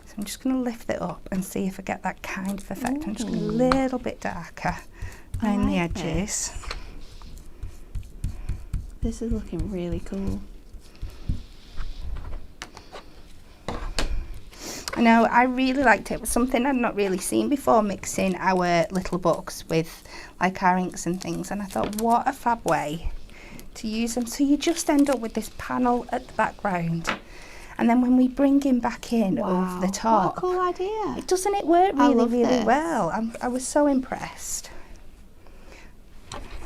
So I'm just going to lift it up and see if I get that kind of effect. I'm just going a little bit darker around the edges. This is looking really cool. I know, I really liked it. It was something I'd not really seen before, mixing our little books with like our inks and things, and I thought, what a fab way to use them. So you just end up with this panel at the background, and then when we bring him back in over the top, what a cool idea. doesn't it work I really, love really this. well? I was so impressed.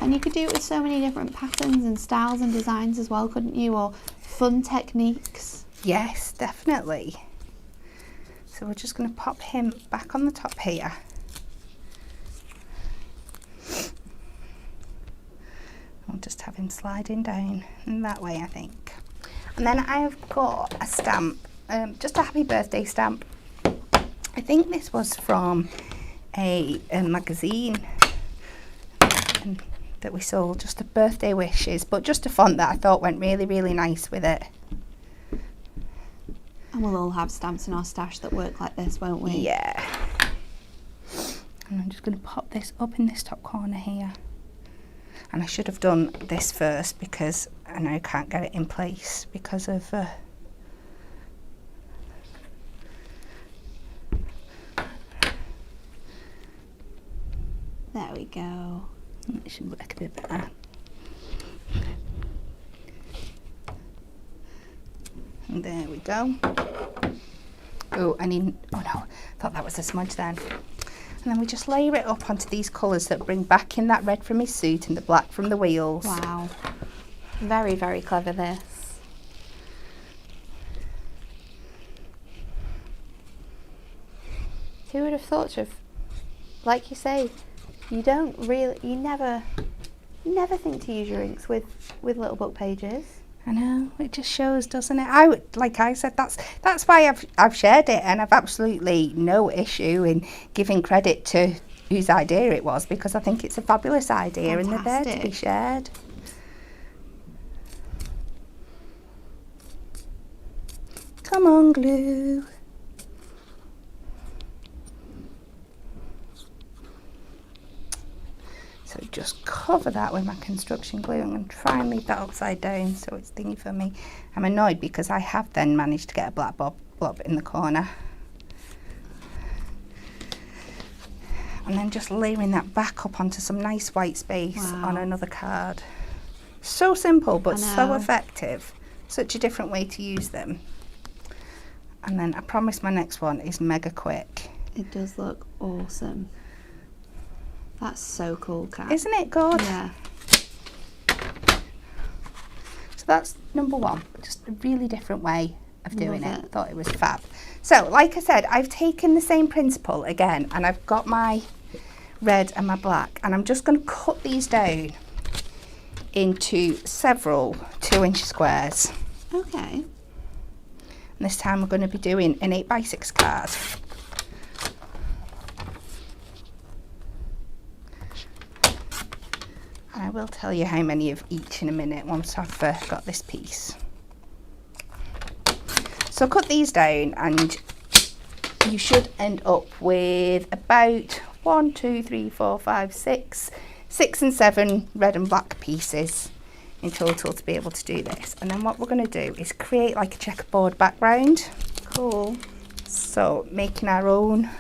And you could do it with so many different patterns and styles and designs as well, couldn't you? Or fun techniques. Yes, definitely. So we're just going to pop him back on the top here. I'll just have him sliding down in that way, I think. And then I have got a stamp, just a happy birthday stamp. I think this was from a magazine that we sold, just a birthday wishes, but just a font that I thought went really, really nice with it. And we'll all have stamps in our stash that work like this, won't we? Yeah. And I'm just going to pop this up in this top corner here. And I should have done this first because I know I can't get it in place because of There we go. it should work a bit better. And there we go. Oh, oh no, I thought that was a smudge then. And then we just layer it up onto these colours that bring back in that red from his suit and the black from the wheels. Wow. Very, very clever, this. Who would have thought of, like you say, you never think to use your inks with little book pages. I know, it just shows, doesn't it? Like I said, that's why I've shared it, and I've absolutely no issue in giving credit to whose idea it was, because I think it's a fabulous idea. Fantastic. And they're there to be shared. Come on, glue. So just cover that with my construction glue. I'm going to try and leave that upside down so it's thingy for me. I'm annoyed because I have then managed to get a black blob in the corner. And then just layering that back up onto some nice white space on another card. So simple but so effective. Such a different way to use them. And then I promise my next one is mega quick. It does look awesome. That's so cool, Kat. Isn't it good? Yeah. So that's number one, just a really different way of doing Love it. it. Thought it was fab. So, like I said, I've taken the same principle again, and I've got my red and my black, and I'm just going to cut these down into several 2-inch squares. Okay. And this time we're going to be doing an 8x6 card. And I will tell you how many of each in a minute once I've got this piece. So cut these down and you should end up with about 1, 2, 3, 4, 5, 6 and 7 red and black pieces in total to be able to do this. And then what we're going to do is create like a checkerboard background. Cool. So making our own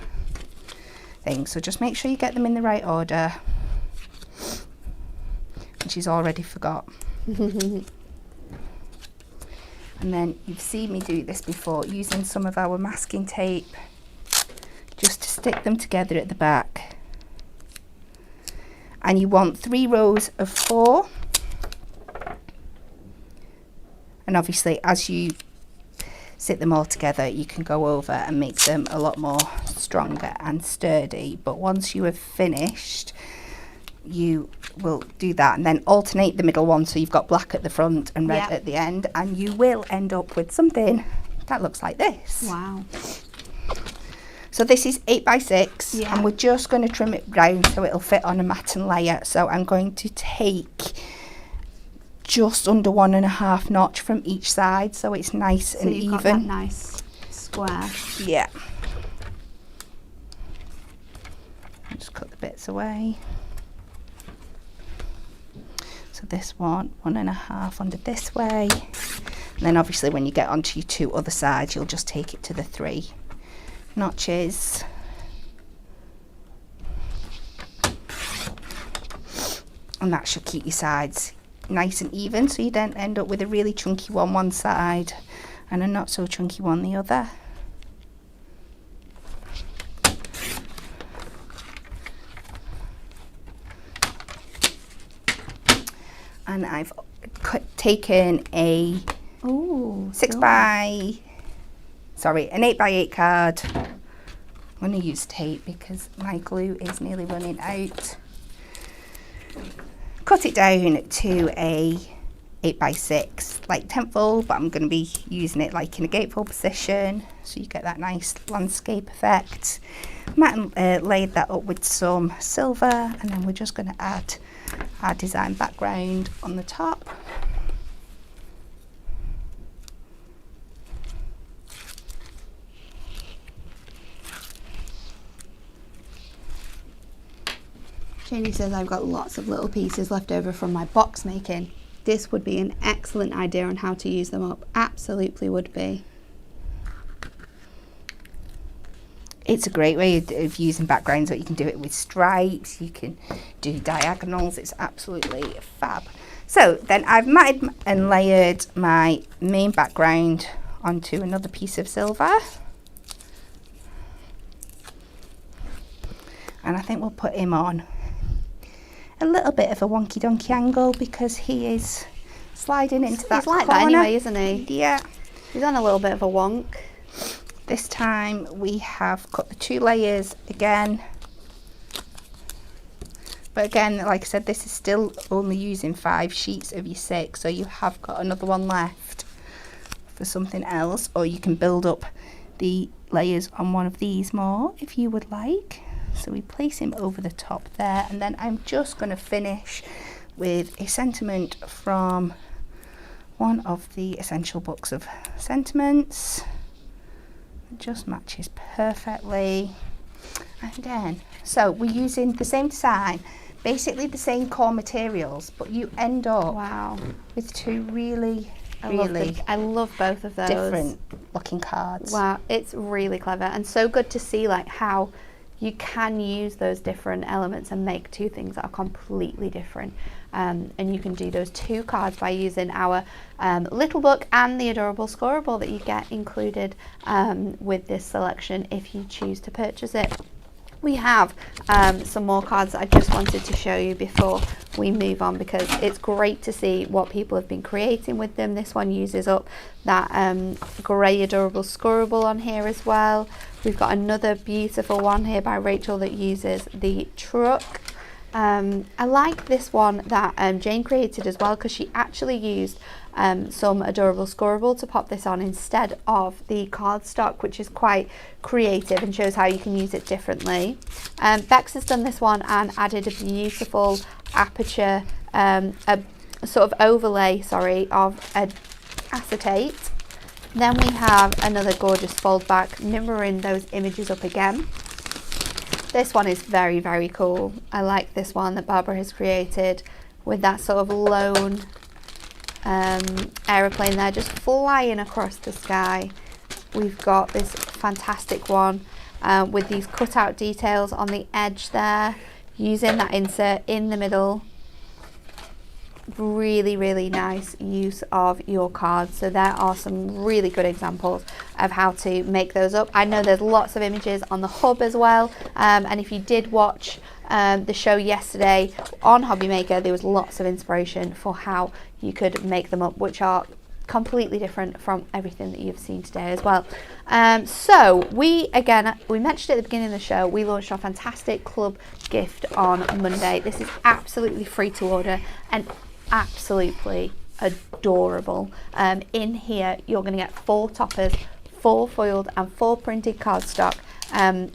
thing. So just make sure you get them in the right order. And she's already forgot. And then you've seen me do this before, using some of our masking tape just to stick them together at the back. And you want 3 rows of 4. And obviously as you sit them all together, you can go over and make them a lot more stronger and sturdy. But once you have finished, you will do that and then alternate the middle one, so you've got black at the front and red at the end, and you will end up with something that looks like this. Wow. So this is 8x6 and we're just going to trim it round so it'll fit on a matten layer. So I'm going to take just under 1.5 notch from each side, so it's nice and even. Got that nice square. Yeah. Just cut the bits away. So this one, 1.5 under this way. And then obviously when you get onto your 2 other sides, you'll just take it to the 3 notches. And that should keep your sides nice and even, so you don't end up with a really chunky one side and a not so chunky one the other. And I've taken a an 8x8 card. I'm going to use tape because my glue is nearly running out. Cut it down to a 8x6, like 10th, but I'm going to be using it like in a gatefold position, so you get that nice landscape effect. Laid that up with some silver, and then we're just going to add our design background on the top. Janie says I've got lots of little pieces left over from my box making. This would be an excellent idea on how to use them up. Absolutely would be. It's a great way of using backgrounds, but you can do it with stripes, you can do diagonals, it's absolutely fab. So then I've matted and layered my main background onto another piece of silver. And I think we'll put him on a little bit of a wonky donkey angle because he is sliding into that corner. He's like that anyway, isn't he? Yeah. He's on a little bit of a wonk. This time we have cut the 2 layers again. But again, like I said, this is still only using 5 sheets of your 6, so you have got another one left for something else, or you can build up the layers on one of these more if you would like. So we place him over the top there, and then I'm just going to finish with a sentiment from one of the essential books of sentiments. It just matches perfectly. And again, so we're using the same design, basically the same core materials, but you end up with 2 really I love both of those. Different looking cards. Wow, it's really clever and so good to see like how you can use those different elements and make 2 things that are completely different. And you can do those 2 cards by using our little book and the adorable scoreable that you get included with this selection if you choose to purchase it. We have some more cards that I just wanted to show you before we move on, because it's great to see what people have been creating with them. This one uses up that grey adorable scoreable on here as well. We've got another beautiful one here by Rachel that uses the truck. I like this one that Jane created as well, because she actually used some adorable scorable to pop this on instead of the cardstock, which is quite creative and shows how you can use it differently. Bex has done this one and added a beautiful aperture, a sort of overlay, sorry, of acetate. Then we have another gorgeous fold back mirroring those images up again. This one is very, very cool. I like this one that Barbara has created with that sort of lone aeroplane there just flying across the sky. We've got this fantastic one with these cutout details on the edge there, using that insert in the middle. Really, really nice use of your cards. So there are some really good examples of how to make those up. I know there's lots of images on the hub as well, and if you did watch the show yesterday on Hobby Maker, there was lots of inspiration for how you could make them up, which are completely different from everything that you've seen today as well. So we mentioned at the beginning of the show, we launched our fantastic club gift on Monday. This is absolutely free to order and absolutely adorable. In here you're going to get 4 toppers, 4 foiled and 4 printed cardstock,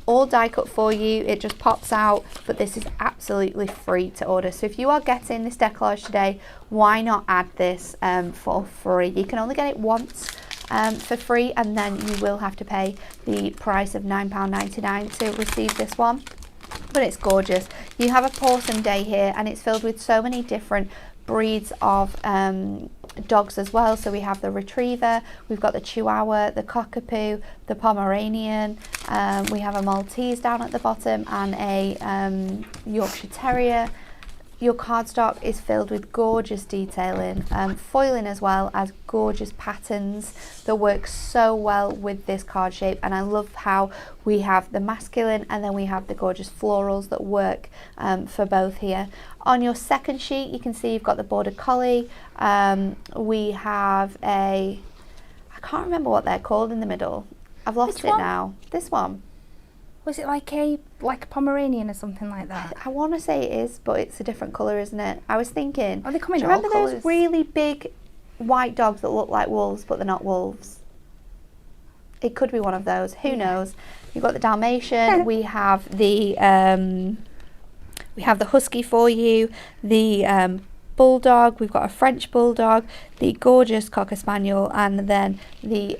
all die cut for you. It just pops out, but this is absolutely free to order. So if you are getting this Decollage today, why not add this for free? You can only get it once for free, and then you will have to pay the price of £9.99 to receive this one. But it's gorgeous. You have a porcelain day here, and it's filled with so many different breeds of dogs as well. So we have the Retriever, we've got the Chihuahua, the Cockapoo, the Pomeranian, we have a Maltese down at the bottom, and a Yorkshire Terrier. Your cardstock is filled with gorgeous detailing, foiling as well as gorgeous patterns that work so well with this card shape. And I love how we have the masculine and then we have the gorgeous florals that work for both here. On your second sheet, you can see you've got the Border Collie. We have I can't remember what they're called in the middle. I've lost it now. This one. Was it like a Pomeranian or something like that? I want to say it is, but it's a different colour, isn't it? I was thinking, Are they coming do you all remember those colours? really big white dogs that look like wolves, but they're not wolves? It could be one of those. Who knows? You've got the Dalmatian. We have the Husky for you. The Bulldog. We've got a French Bulldog, the gorgeous Cocker Spaniel, and then the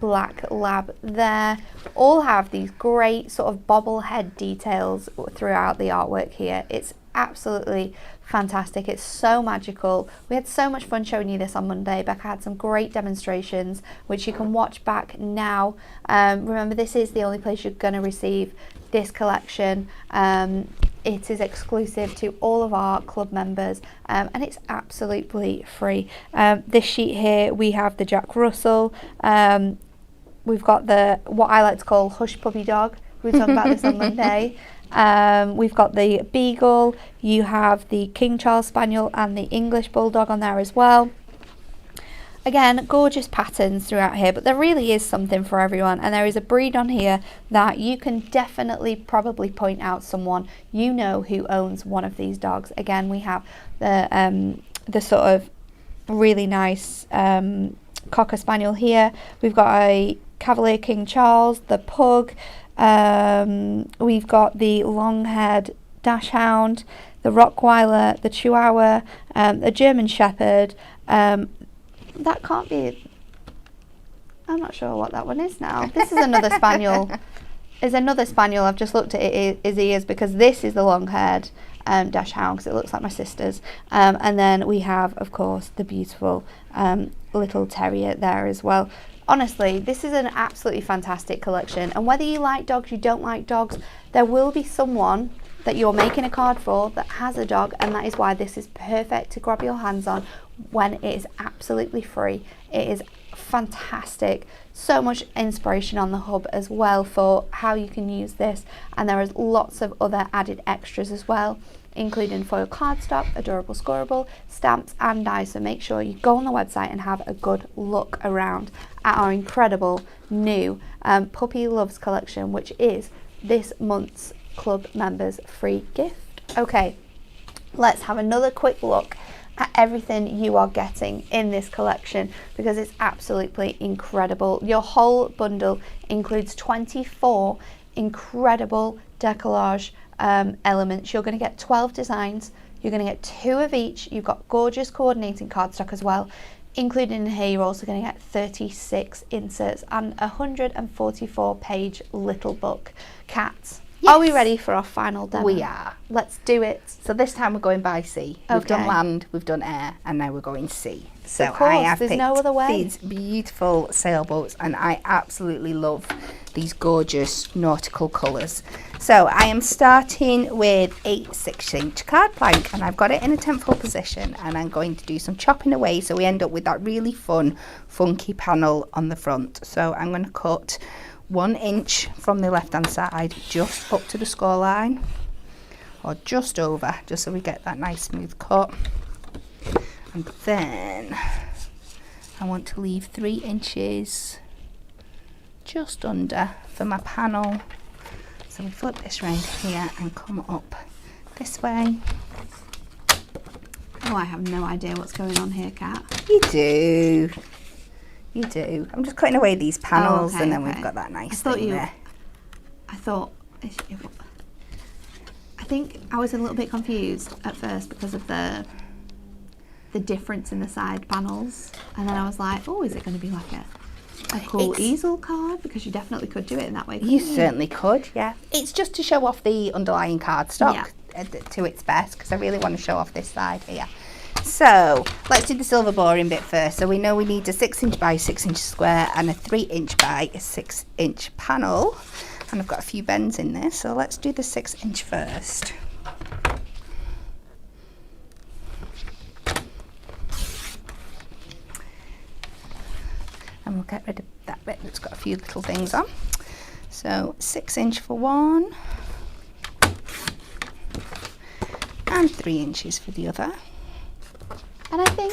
Black Lab there. All have these great sort of bobblehead details throughout the artwork here. It's absolutely fantastic. It's so magical. We had so much fun showing you this on Monday. Becca had some great demonstrations which you can watch back now. Remember, this is the only place you're going to receive this collection. It is exclusive to all of our club members, and it's absolutely free. This sheet here, we have the Jack Russell. We've got the, what I like to call, Hush Puppy Dog. We were talking about this on Monday. We've got the Beagle. You have the King Charles Spaniel and the English Bulldog on there as well. Again, gorgeous patterns throughout here, but there really is something for everyone, and there is a breed on here that you can definitely probably point out someone you know who owns one of these dogs. Again, we have the sort of really nice Cocker Spaniel here. We've got a Cavalier King Charles, the Pug. We've got the long-haired Dachshund, the Rottweiler, the Chihuahua, the German Shepherd. That can't be, I'm not sure what that one is now. This is another Spaniel. Is another Spaniel. I've just looked at his ears because this is the long-haired Dachshund, because it looks like my sister's. And then we have, of course, the beautiful little terrier there as well. Honestly, this is an absolutely fantastic collection. And whether you like dogs, you don't like dogs, there will be someone that you're making a card for that has a dog, and that is why this is perfect to grab your hands on when it is absolutely free. It is fantastic. So much inspiration on the hub as well for how you can use this, and there is lots of other added extras as well, including foil cardstock, adorable scorable, stamps and dies. So make sure you go on the website and have a good look around at our incredible new Puppy Loves collection, which is this month's club members free gift. Okay, let's have another quick look at everything you are getting in this collection, because it's absolutely incredible. Your whole bundle includes 24 incredible Decollage elements. You're going to get 12 designs. You're going to get 2 of each. You've got gorgeous coordinating cardstock as well. Included in here, you're also going to get 36 inserts and a 144 page little book. Kat, yes. Are we ready for our final demo? We are. Let's do it. So this time we're going by sea. Okay. We've done land, we've done air, and now we're going sea. So of course, I have there's picked no other way. these beautiful sailboats, and I absolutely love these gorgeous nautical colours. So I am starting with a 6-inch card plank, and I've got it in a 10-foot position, and I'm going to do some chopping away so we end up with that really fun, funky panel on the front. So I'm going to cut 1 inch from the left hand side just up to the score line, or just over, just so we get that nice smooth cut. And then I want to leave 3 inches just under for my panel. So we flip this round here and come up this way. Oh, I have no idea what's going on here, Kat. You do. You do. I'm just cutting away these panels, okay, and then okay. we've got that nice I thing there. I think I was a little bit confused at first because of the difference in the side panels, and then I was like, oh, is it going to be like a cool easel card? Because you definitely could do it in that way. You certainly could, yeah. It's just to show off the underlying cardstock to its best, because I really want to show off this side here. So let's do the silver boring bit first. So we know we need a 6-inch by 6-inch square and a 3-inch by a 6-inch panel, and I've got a few bends in this, so let's do the 6-inch first. And we'll get rid of that bit that's got a few little things on. So 6-inch for one, and 3 inches for the other. And I think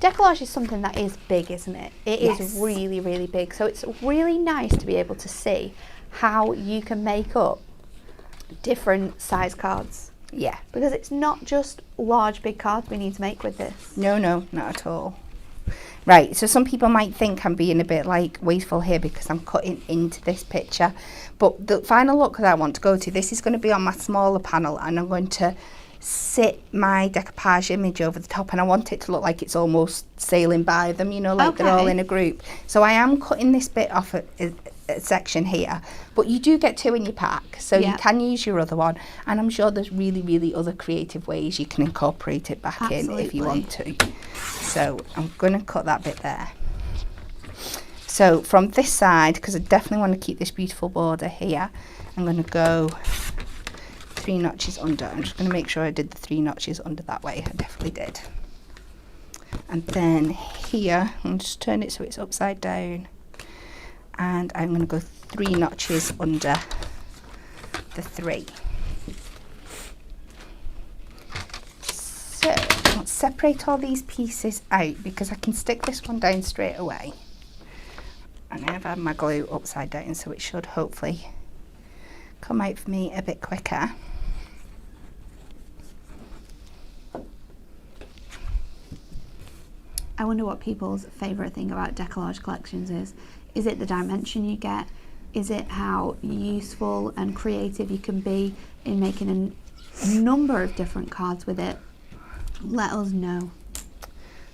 Decollage is something that is big, isn't it? It is really, really big. So it's really nice to be able to see how you can make up different size cards. Yeah. Because it's not just large, big cards we need to make with this. No, not at all. Right, so some people might think I'm being a bit like wasteful here because I'm cutting into this picture. But the final look that I want to go to, this is going to be on my smaller panel, and I'm going to sit my decoupage image over the top, and I want it to look like it's almost sailing by them, you know, like they're all in a group. So I am cutting this bit off a section here, but you do get 2 in your pack, so you can use your other one, and I'm sure there's really other creative ways you can incorporate it back in if you want to. So I'm going to cut that bit there. So from this side, because I definitely want to keep this beautiful border here, I'm going to go 3 notches under. I'm just going to make sure I did the 3 notches under that way. I definitely did. And then here, I'll just turn it so it's upside down, and I'm going to go 3 notches under the 3. So let's separate all these pieces out, because I can stick this one down straight away. And I've had my glue upside down, so it should hopefully come out for me a bit quicker. I wonder what people's favourite thing about Decollage collections is. Is it the dimension you get? Is it how useful and creative you can be in making a number of different cards with it? Let us know.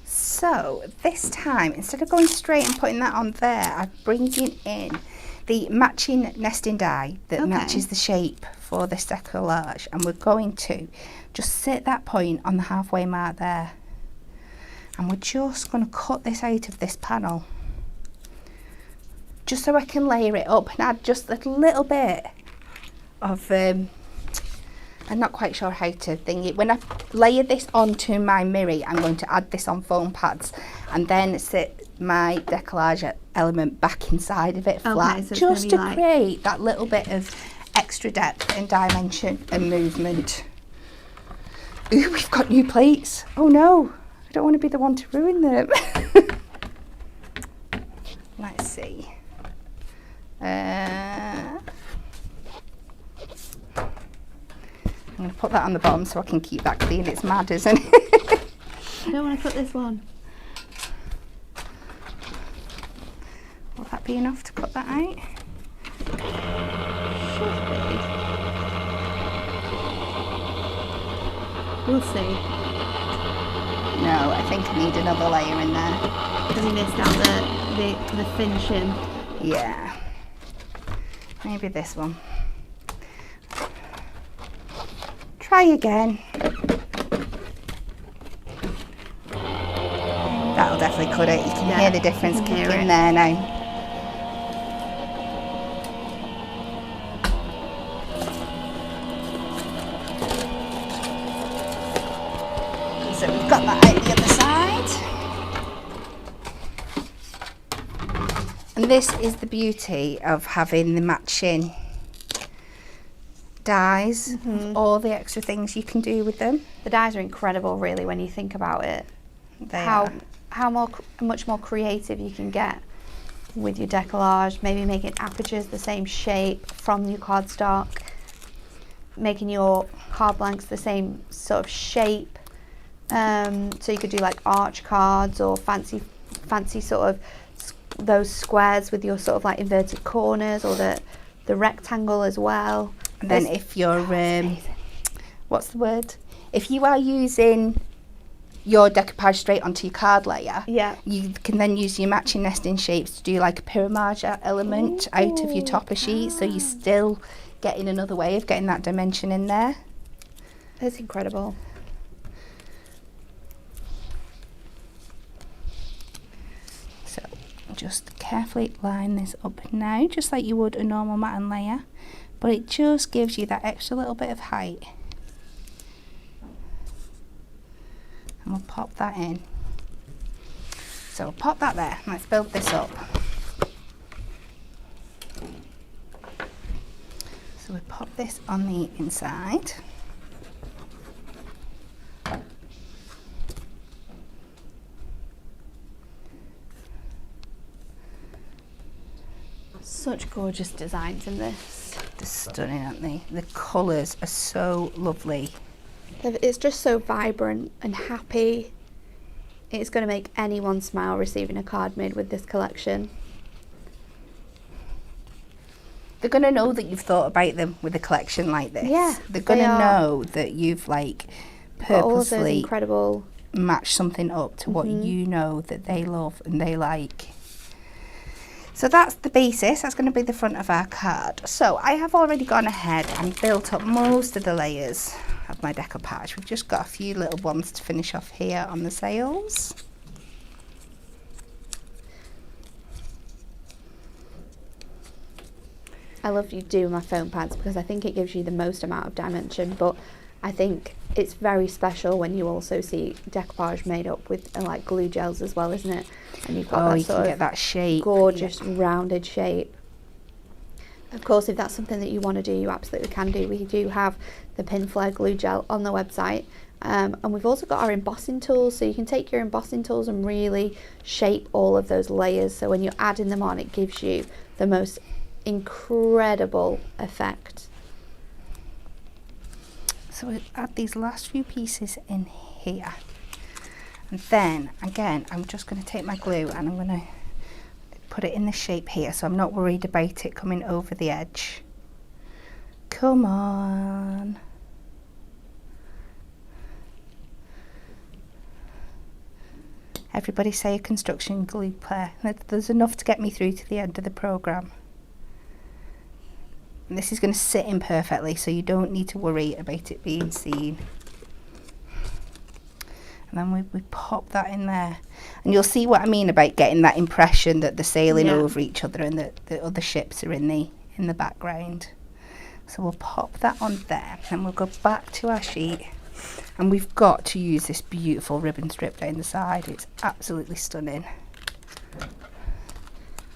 So this time, instead of going straight and putting that on there, I'm bringing in the matching nesting die that matches the shape for this Deco-Large, and we're going to just sit that point on the halfway mark there, and we're just going to cut this out of this panel, just so I can layer it up and add just a little bit of I'm not quite sure how to thing it. When I layer this onto my mirror, I'm going to add this on foam pads and then sit my Decollage element back inside of it flat, so just to create that little bit of extra depth and dimension and movement. Ooh, we've got new plates. Oh no, I don't want to be the one to ruin them. Let's see. I'm going to put that on the bottom so I can keep that clean. It's mad, isn't it? I don't want to cut this one. Will that be enough to cut that out? Should be. We'll see. No, I think I need another layer in there. Because we missed out the thin shim. Yeah. Maybe this one. Try again. That'll definitely cut it. You can hear the difference kicking there now. So we've got that out the other side. And this is the beauty of having the matching dies, all the extra things you can do with them. The dies are incredible, really, when you think about it. They are. How much more creative you can get with your decollage, maybe making apertures the same shape from your cardstock, making your card blanks the same sort of shape. So you could do like arch cards or fancy sort of those squares with your sort of like inverted corners, or the rectangle as well. And then if you're what's the word? If you are using your decoupage straight onto your card layer, you can then use your matching nesting shapes to do like a pyramide element out of your topper sheet, so you're still getting another way of getting that dimension in there. That's incredible. So just carefully line this up now, just like you would a normal matten layer, but it just gives you that extra little bit of height. And we'll pop that in. So we'll pop that there. Let's build this up. So we pop this on the inside. Such gorgeous designs in this. They're stunning, aren't they? The colours are so lovely. It's just so vibrant and happy. It's going to make anyone smile receiving a card made with this collection. They're going to know that you've thought about them with a collection like this. Yeah, they're going to know that you've like all of those purposely incredible matched something up to what you know that they love and they like. So that's the basis. That's going to be the front of our card. So I have already gone ahead and built up most of the layers of my decoupage. We've just got a few little ones to finish off here on the sails. I love you do my foam pads because I think it gives you the most amount of dimension, but I think it's very special when you also see decoupage made up with like glue gels as well, isn't it? And you've got that sort of that shape, gorgeous rounded shape. Of course, if that's something that you want to do, you absolutely can do. We do have the pin flare glue gel on the website, and we've also got our embossing tools, so you can take your embossing tools and really shape all of those layers, so when you're adding them on, it gives you the most incredible effect. So we'll add these last few pieces in here, and then again I'm just going to take my glue and I'm going to put it in the shape here, so I'm not worried about it coming over the edge. Come on. Everybody say a construction glue player. There's enough to get me through to the end of the programme. And this is going to sit in perfectly, so you don't need to worry about it being seen. And then we pop that in there. And you'll see what I mean about getting that impression that they're sailing over each other and that the other ships are in the background. So we'll pop that on there, and we'll go back to our sheet. And we've got to use this beautiful ribbon strip down the side. It's absolutely stunning.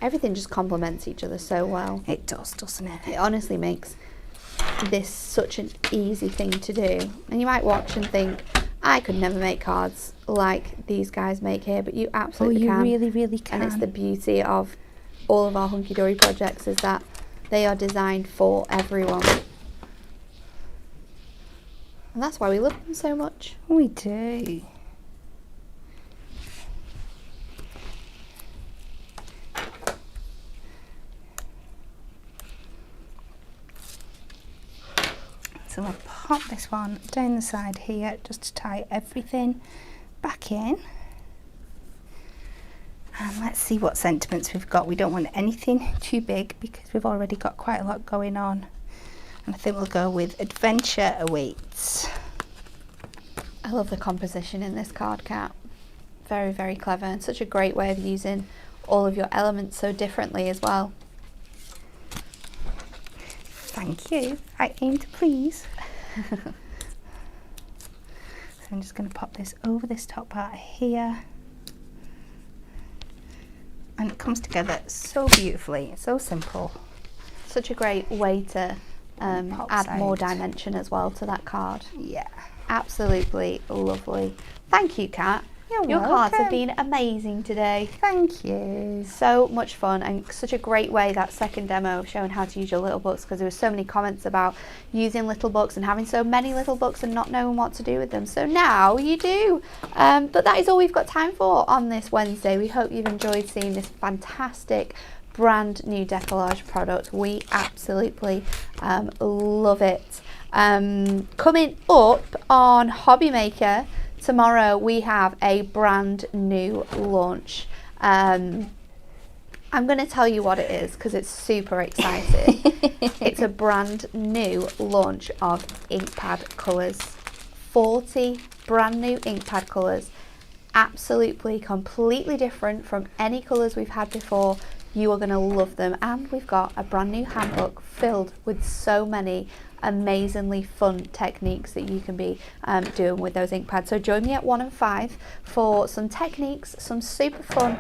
Everything just complements each other so well. It does, doesn't it? It honestly makes this such an easy thing to do. And you might watch and think, I could never make cards like these guys make here, but you absolutely can. Really, really can. And it's the beauty of all of our Hunky Dory projects, is that they are designed for everyone. And that's why we love them so much. We do. So I'll pop this one down the side here just to tie everything back in. And let's see what sentiments we've got. We don't want anything too big because we've already got quite a lot going on. And I think we'll go with Adventure Awaits. I love the composition in this card, Cat. Very, very clever, and such a great way of using all of your elements so differently as well. Thank you. I aim to please. So I'm just going to pop this over this top part here. And it comes together so beautifully. It's so simple. Such a great way to add more out. dimension as well to that card. Yeah. Absolutely lovely. Thank you, Kat. Your cards have been amazing today. Thank you. So much fun, and such a great way, that second demo of showing how to use your little books, because there were so many comments about using little books and having so many little books and not knowing what to do with them. So now you do. But that is all we've got time for on this Wednesday. We hope you've enjoyed seeing this fantastic brand new Decollage product. We absolutely love it. Coming up on Hobby Maker tomorrow, we have a brand new launch. I'm going to tell you what it is because it's super exciting. It's a brand new launch of ink pad colours. 40 brand new ink pad colours. Absolutely, completely different from any colours we've had before. You are going to love them, and we've got a brand new handbook filled with so many amazingly fun techniques that you can be doing with those ink pads. So join me at 1 and 5 for some techniques, some super fun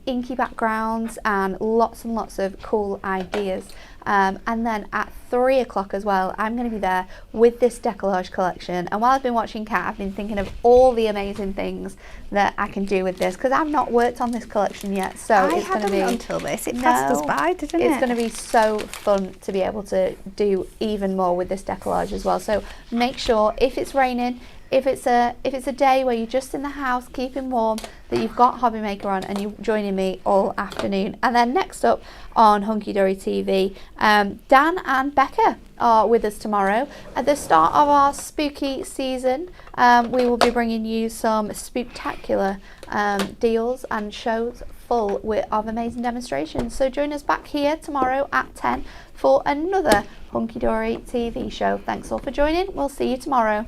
inky backgrounds, and lots of cool ideas. And then at 3 o'clock as well, I'm going to be there with this Decollage collection. And while I've been watching Kat, I've been thinking of all the amazing things that I can do with this, because I've not worked on this collection yet. So it's going to be until this. It passed us by, didn't it? It's going to be so fun to be able to do even more with this Decollage as well. So make sure, if it's raining, if it's a day where you're just in the house keeping warm, that you've got Hobby Maker on and you're joining me all afternoon. And then next up on Hunky Dory TV, Dan and Becca are with us tomorrow. At the start of our spooky season, we will be bringing you some spooktacular deals and shows full of amazing demonstrations. So join us back here tomorrow at 10 for another Hunky Dory TV show. Thanks all for joining. We'll see you tomorrow.